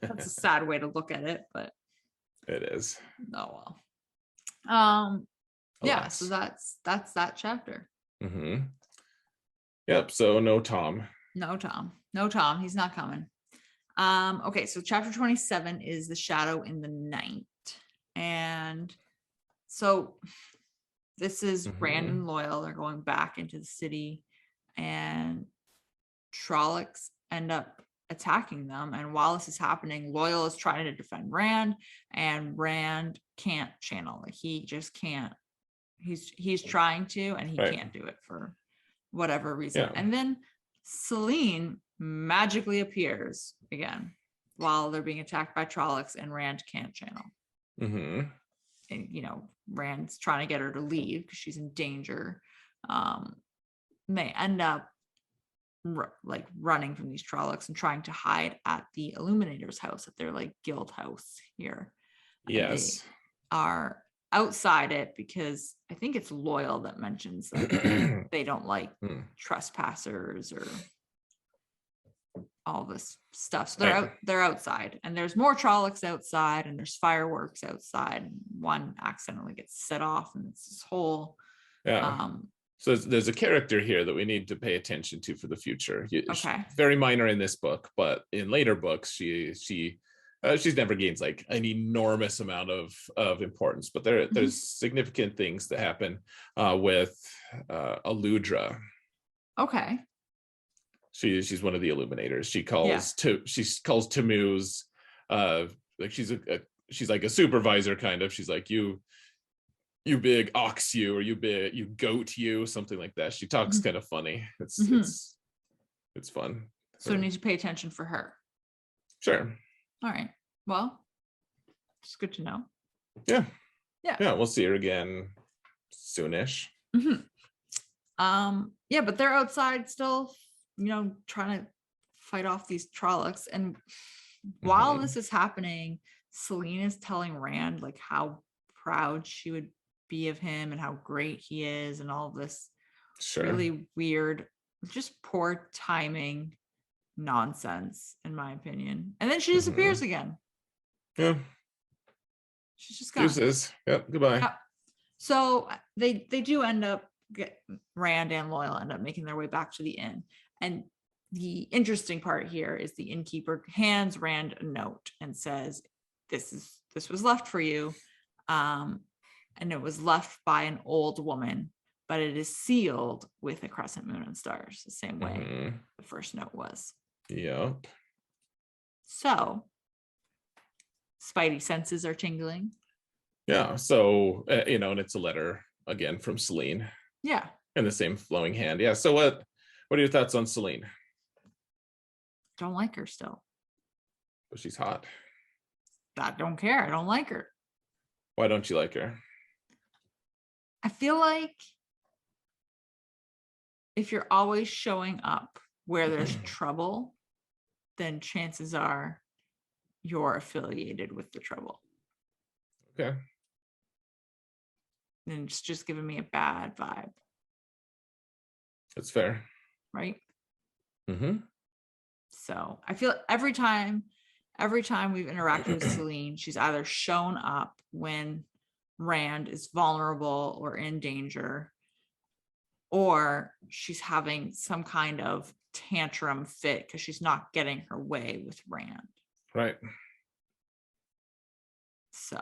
that's a sad way to look at it, but it is. Oh well. Yeah. So that's that chapter. Yep. So no Tom. No Tom. He's not coming. Okay. So chapter 27 is The Shadow in the Night, and so this is Rand and Loyal are going back into the city, and Trollocs end up attacking them. And while this is happening, Loyal is trying to defend Rand, and Rand can't channel. Like, he just can't. He's trying to, and he can't do it for whatever reason. Yeah. And then Selene magically appears again while they're being attacked by Trollocs, and Rand can't channel. and Rand's trying to get her to leave because she's in danger. They end up like running from these Trollocs and trying to hide at the Illuminator's house, at their like guild house here. Yes. And they are outside it because I think it's Loyal that mentions that they don't like trespassers or all this stuff. So they're outside, and there's more Trollocs outside, and there's fireworks outside, and one accidentally gets set off, and it's this whole so there's a character here that we need to pay attention to for the future. Okay. Very minor in this book, but in later books, she's never gains like an enormous amount of importance. But there's significant things that happen with Aludra. Okay. She's one of the Illuminators. She calls Tammuz like she's like a supervisor kind of. She's like, you big ox you, or you goat you, something like that. She talks kind of funny. It's fun. So we need to pay attention for her. Sure. All right. Well, it's good to know. Yeah. We'll see her again soonish. Yeah, but they're outside still, trying to fight off these Trollocs. And while this is happening, Selene is telling Rand like how proud she would be of him and how great he is, and all of this really weird, just poor timing nonsense, in my opinion. And then she disappears again. Yeah. She's just gone. Deuces. Yep. Goodbye. So they do end up, Rand and Loyal end up making their way back to the inn. And the interesting part here is the innkeeper hands Rand a note and says, this was left for you. And it was left by an old woman, but it is sealed with a crescent moon and stars, the same way the first note was. Yep. So Spidey senses are tingling. Yeah. So, and it's a letter again from Selene. Yeah. And the same flowing hand. Yeah. So what are your thoughts on Selene? Don't like her still. But she's hot. I don't care. I don't like her. Why don't you like her? I feel like if you're always showing up where there's trouble, then chances are you're affiliated with the trouble. Okay. And it's just giving me a bad vibe. That's fair. Right? Mm-hmm. So I feel every time we've interacted with Selene, she's either shown up when Rand is vulnerable or in danger, or she's having some kind of tantrum fit because she's not getting her way with Rand. Right. So.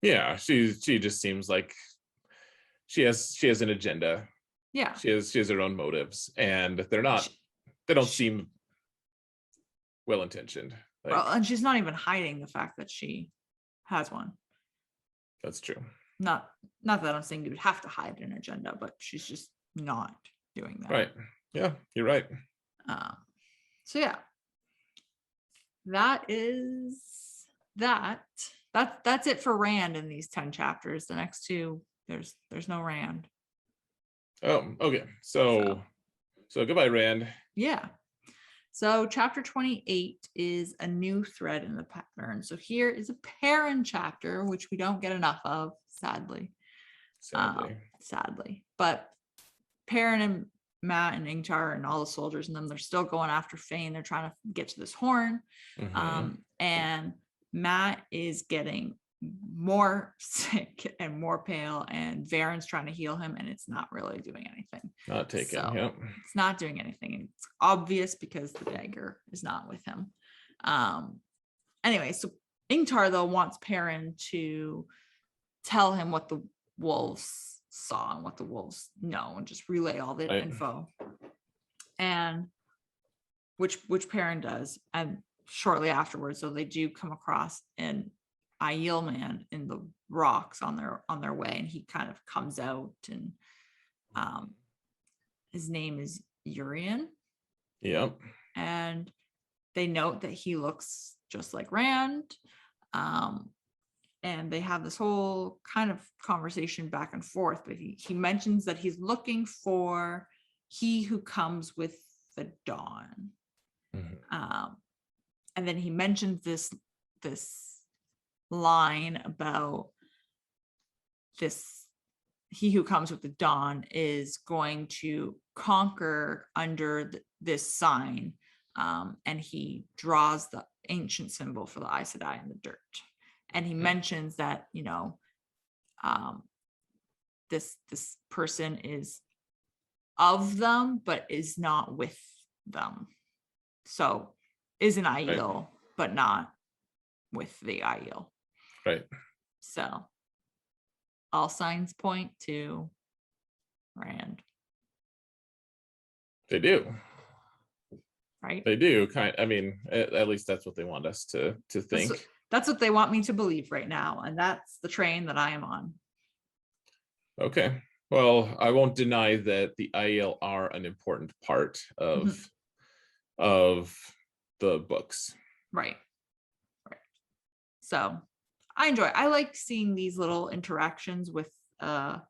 Yeah, she just seems like she has an agenda. Yeah. She has her own motives, and they don't seem well-intentioned. Well, and she's not even hiding the fact that she has one. That's true. Not that I'm saying you would have to hide an agenda, but she's just not doing that. Right. Yeah, you're right. So yeah, that is that. That's it for Rand in these 10 chapters. The next two, there's no Rand. Oh, okay. So goodbye, Rand. Yeah. So chapter 28 is a new thread in the pattern. So here is a Perrin chapter, which we don't get enough of, sadly. Sadly. But Perrin and Matt and Ingtar and all the soldiers in them, they're still going after Fane. They're trying to get to this horn. And Matt is getting more sick and more pale, and Varen's trying to heal him, and it's not really doing anything. Not taking. Yep. It's not doing anything, and it's obvious because the dagger is not with him. Anyway, so Ingtar though wants Perrin to tell him what the wolves saw and what the wolves know, and just relay all the info, and which Perrin does. And shortly afterwards, so they do come across an Aiel man in the rocks on their way, and he kind of comes out, and his name is Urian. Yep. And they note that he looks just like Rand, and they have this whole kind of conversation back and forth, but he mentions that he's looking for he who comes with the dawn. And then he mentions this line about this, he who comes with the dawn is going to conquer under this sign, and he draws the ancient symbol for the Aes Sedai in the dirt. And he mentions that, you know, this person is of them, but is not with them. So is an Aiel, but not with the Aiel. Right. So all signs point to Rand. They do. Right. They do. I mean, at least that's what they want us to think. That's what they want me to believe right now. And that's the train that I am on. Okay. Well, I won't deny that the Aiel are an important part of the books. Right. So I like seeing these little interactions with the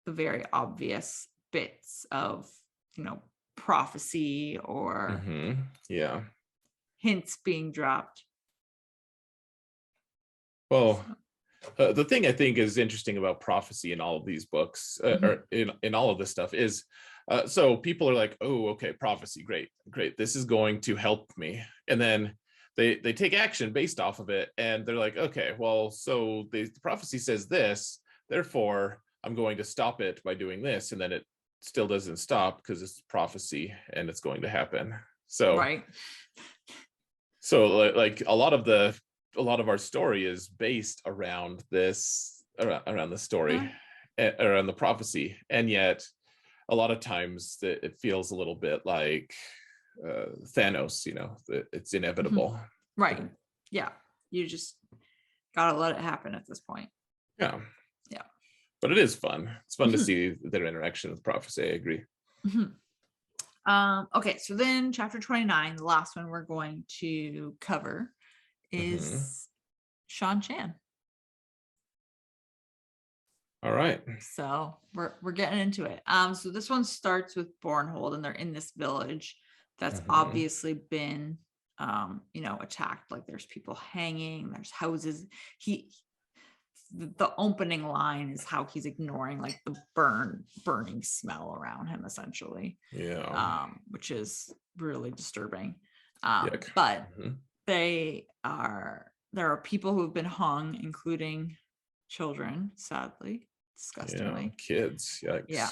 very obvious bits of, you know, prophecy or hints being dropped. Well, the thing I think is interesting about prophecy in all of these books, or in all of this stuff, is so people are like, oh, okay, prophecy, great, this is going to help me, and then they take action based off of it, and they're like, okay, well, so the prophecy says this, therefore I'm going to stop it by doing this, and then it still doesn't stop because it's prophecy and it's going to happen. So like a lot of our story is based around this, around the story, around the prophecy, and yet a lot of times it feels a little bit like Thanos, you know, it's inevitable. Right. Yeah. You just gotta let it happen at this point. Yeah. Yeah. But it is fun. It's fun to see their interaction with prophecy. I agree. Okay, so then chapter 29, the last one we're going to cover is Seanchan. All right. So we're getting into it. So this one starts with Bornhold, and they're in this village that's obviously been you know, attacked. Like there's people hanging, there's houses. The opening line is how he's ignoring like the burning smell around him, essentially. Yeah. Which is really disturbing. Yuck. But there are people who have been hung, including children, sadly, disgustingly. Yeah, kids. Yikes. Yeah.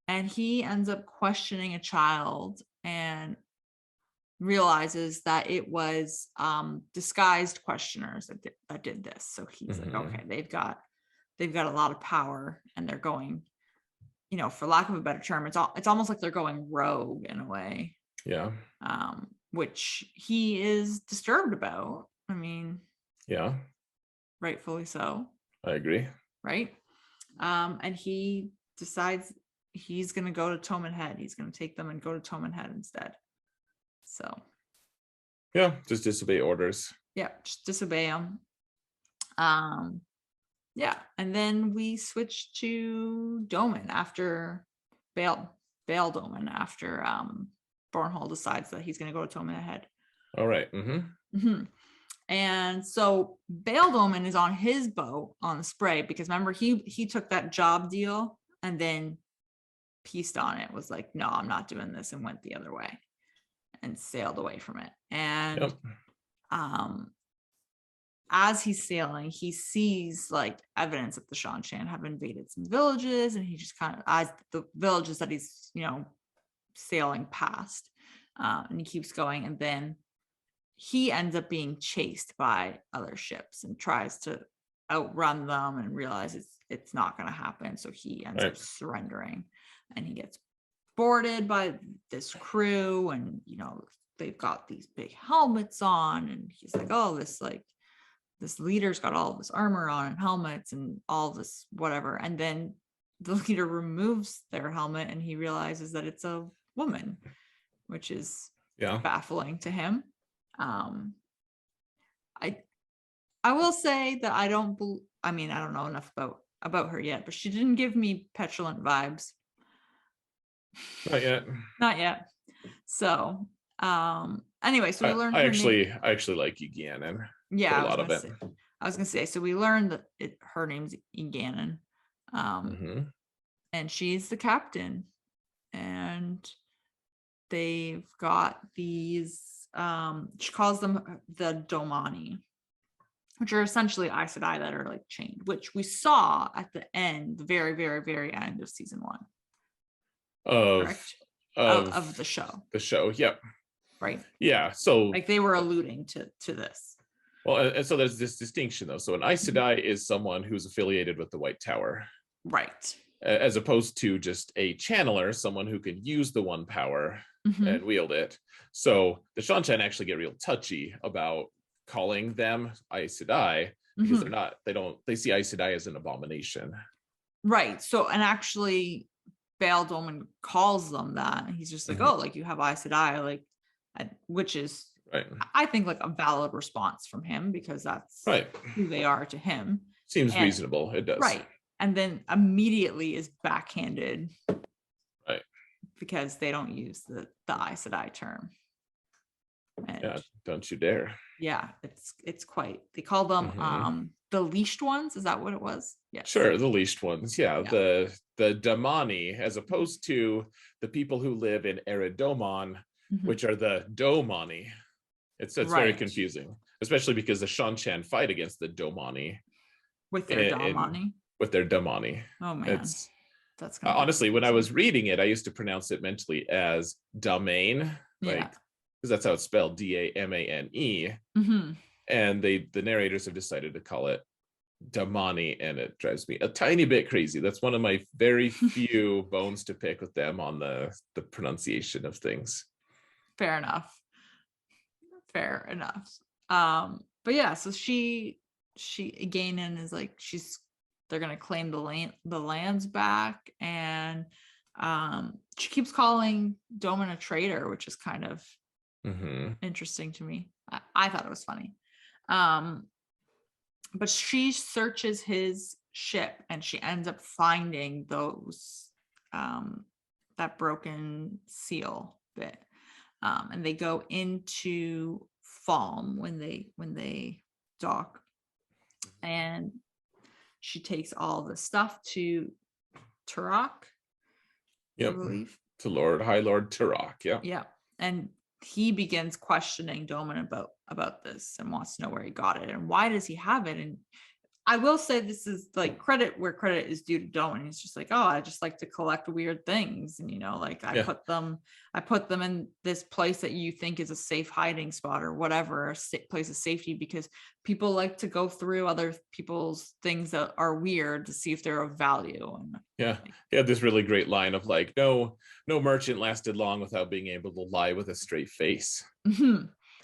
And he ends up questioning a child and realizes that it was disguised questioners that did this. So he's like, okay, they've got a lot of power, and they're going, you know, for lack of a better term, it's almost like they're going rogue in a way. Yeah. Which he is disturbed about. I mean, yeah, rightfully so. I agree. Right. And he decides he's going to go to Toman Head. He's going to take them and go to Toman Head instead. So yeah, just disobey orders. Yeah, just disobey them. Yeah, and then we switch to Doman after Bail Doman after Bornhold decides that he's going to go to Toman Head. All right. And so Bail Doman is on his boat on the Spray, because remember he took that job deal and then pieced on it, was like, no, I'm not doing this, and went the other way and sailed away from it. And as he's sailing, he sees like evidence that the Seanchan have invaded some villages, and he just kind of, as the villages that he's, you know, sailing past, and he keeps going, and then he ends up being chased by other ships and tries to outrun them, and realizes it's not going to happen. So he ends up surrendering, and he gets boarded by this crew, and you know, they've got these big helmets on, and he's like, oh, this leader's got all this armor on and helmets and all this whatever. And then the leader removes their helmet, and he realizes that it's a woman, which is baffling to him. I I will say that I don't know enough about her yet, but she didn't give me petulant vibes. Not yet. Not yet. So, anyway, so we learned I her actually name. like Gannon. Yeah, a lot of it. I was gonna say, so we learned that her name's Gannon. And she's the captain, and they've got these she calls them the Domani, which are essentially Aes Sedai that are like chained, which we saw at the end, the very, very, very end of season 1 of the show. Yep. Right. Yeah. So like they were alluding to this. Well, and so there's this distinction though. So an Aes Sedai is someone who's affiliated with the White Tower. Right. As opposed to just a channeler, someone who can use the one power and wield it. So the Seanchan actually get real touchy about calling them Aes Sedai because they see Aes Sedai as an abomination. Right. So, and actually Bail Doman calls them that. He's just like, oh, like you have Aes Sedai, like, which is, right. I think, like a valid response from him because that's right. who they are to him. Seems reasonable. It does. Right. And then immediately is backhanded. Right. Because they don't use the Aes Sedai term. And yeah, don't you dare. Yeah, it's quite, they call them the leashed ones. Is that what it was? Yeah. Sure, the leashed ones. Yeah. The Damani, as opposed to the people who live in Eridomon, which are the Domani. It's very confusing, especially because the Seanchan fight against the Domani. With their Domani? With their Damani. Oh man. That's honestly, when I was reading it, I used to pronounce it mentally as domain, like because that's how it's spelled, Damane. And the narrators have decided to call it Damani, and it drives me a tiny bit crazy. That's one of my very few bones to pick with them on the pronunciation of things. Fair enough. But yeah, so she Ganon is like, they're gonna claim the lands back, and she keeps calling Doman a traitor, which is kind of interesting to me. I thought it was funny. But she searches his ship and she ends up finding those that broken seal bit. And they go into Falm when they dock, and she takes all the stuff to Turok. Yep. To High Lord Turok. Yeah. Yeah. And he begins questioning Doman about this and wants to know where he got it and why does he have it. And I will say this is like credit where credit is due to Doman. He's just like, oh, I just like to collect weird things, and like I put them in this place that you think is a safe hiding spot or whatever, a place of safety, because people like to go through other people's things that are weird to see if they're of value. And he had this really great line of like, no merchant lasted long without being able to lie with a straight face.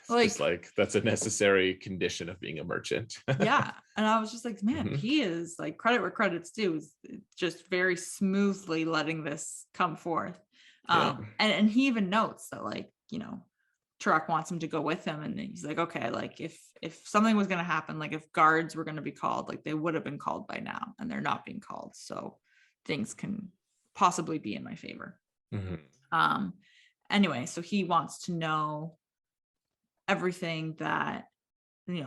Like that's a necessary condition of being a merchant. Yeah. And I was just like, man, he is like, credit where credit's due, is just very smoothly letting this come forth. And he even notes that, like, Turok wants him to go with him, and he's like, okay, like if something was going to happen, like if guards were going to be called, like they would have been called by now, and they're not being called, so things can possibly be in my favor. Anyway, so he wants to know everything that,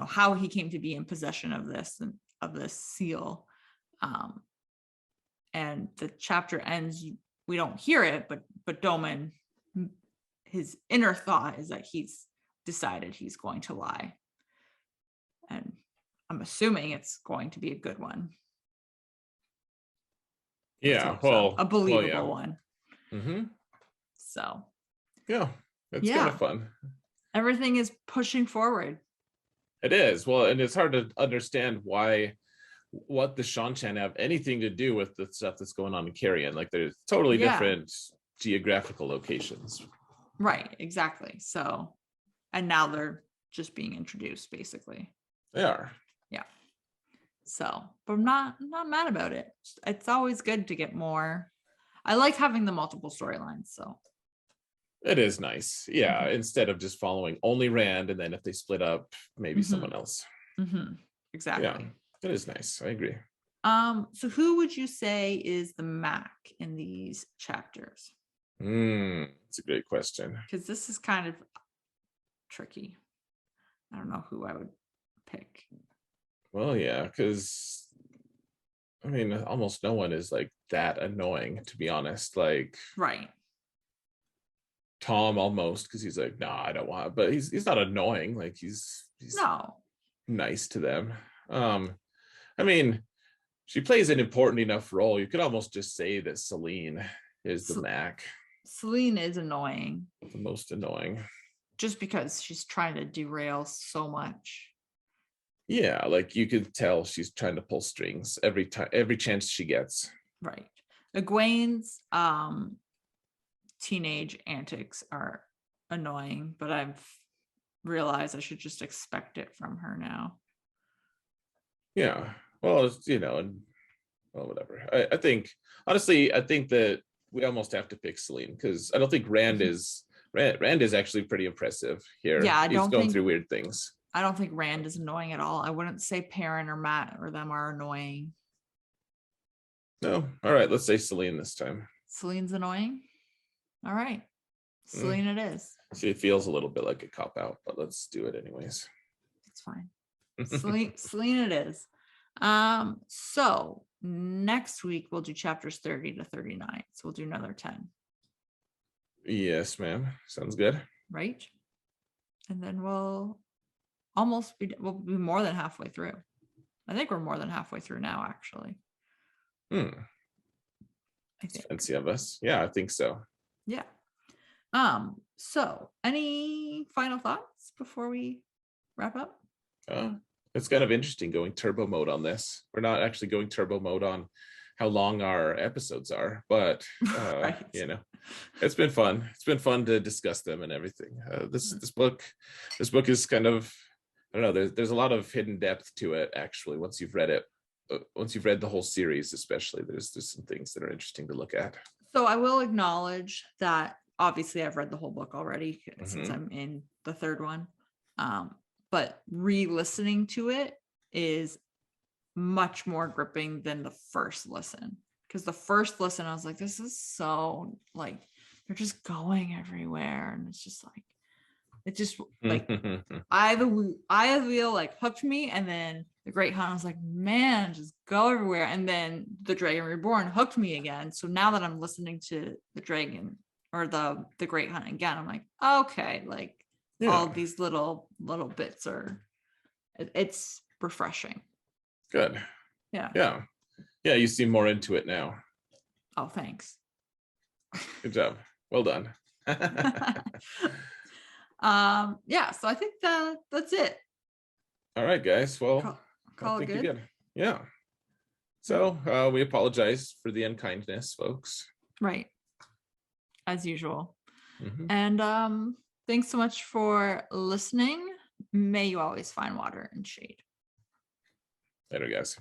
how he came to be in possession of this seal. And the chapter ends, we don't hear it, but Doman, his inner thought is that he's decided he's going to lie, and I'm assuming it's going to be a good one. Yeah, a believable one. So yeah, it's kind of fun. Everything is pushing forward. It is. Well, and it's hard to understand what the Seanchan have anything to do with the stuff that's going on in Carrion. Like there's totally different geographical locations. Right, exactly. So, and now they're just being introduced, basically. They are. Yeah. So, but I'm not mad about it. It's always good to get more. I like having the multiple storylines, so. It is nice. Yeah. Instead of just following only Rand, and then if they split up, maybe someone else. exactly. It is nice. I agree. So who would you say is the Mac in these chapters? It's a great question. Because this is kind of tricky. I don't know who I would pick. Well, yeah, because I mean, almost no one is like that annoying, to be honest. Like Right. Tom almost, because he's like, nah, I don't want, but he's not annoying. Like he's No. nice to them. I mean, she plays an important enough role. You could almost just say that Celine is the Mac. Celine is annoying. The most annoying. Just because she's trying to derail so much. Yeah, like you could tell she's trying to pull strings every chance she gets. Right. Egwene's teenage antics are annoying, but I've realized I should just expect it from her now. Yeah. Well, it's, and well, whatever. I think honestly, I think that we almost have to pick Celine because I don't think Rand is actually pretty impressive here. Yeah, he's going through weird things. I don't think Rand is annoying at all. I wouldn't say Perrin or Matt or them are annoying. No. All right, let's say Celine this time. Celine's annoying. All right. Celine it is. See, it feels a little bit like a cop-out, but let's do it anyways. It's fine. Celine it is. So next week we'll do chapters 30 to 39. So we'll do another 10. Yes, ma'am. Sounds good. Right. And then we'll be more than halfway through. I think we're more than halfway through now, actually. I think. Fancy of us. Yeah, I think so. Yeah. So any final thoughts before we wrap up? It's kind of interesting going turbo mode on this. We're not actually going turbo mode on how long our episodes are, but right. It's been fun. It's been fun to discuss them and everything. This book is kind of, I don't know, there's a lot of hidden depth to it actually once you've read it. Once you've read the whole series, especially, there's some things that are interesting to look at. So I will acknowledge that obviously I've read the whole book already since I'm in the third one. But re-listening to it is much more gripping than the first listen. Because the first listen, I was like, this is so like they're just going everywhere. And it's just like Eye of the Wheel like hooked me, and then The Great Hunt, I was like, man, just go everywhere. And then The Dragon Reborn hooked me again. So now that I'm listening to The Dragon or the Great Hunt again, I'm like, okay, like all these little bits it's refreshing. Good. Yeah. You seem more into it now. Oh, thanks. Good job. Well done. So I think that's it. All right, guys. Well, call it good. Yeah. So we apologize for the unkindness, folks. Right. As usual. And thanks so much for listening. May you always find water and shade. Later, guys.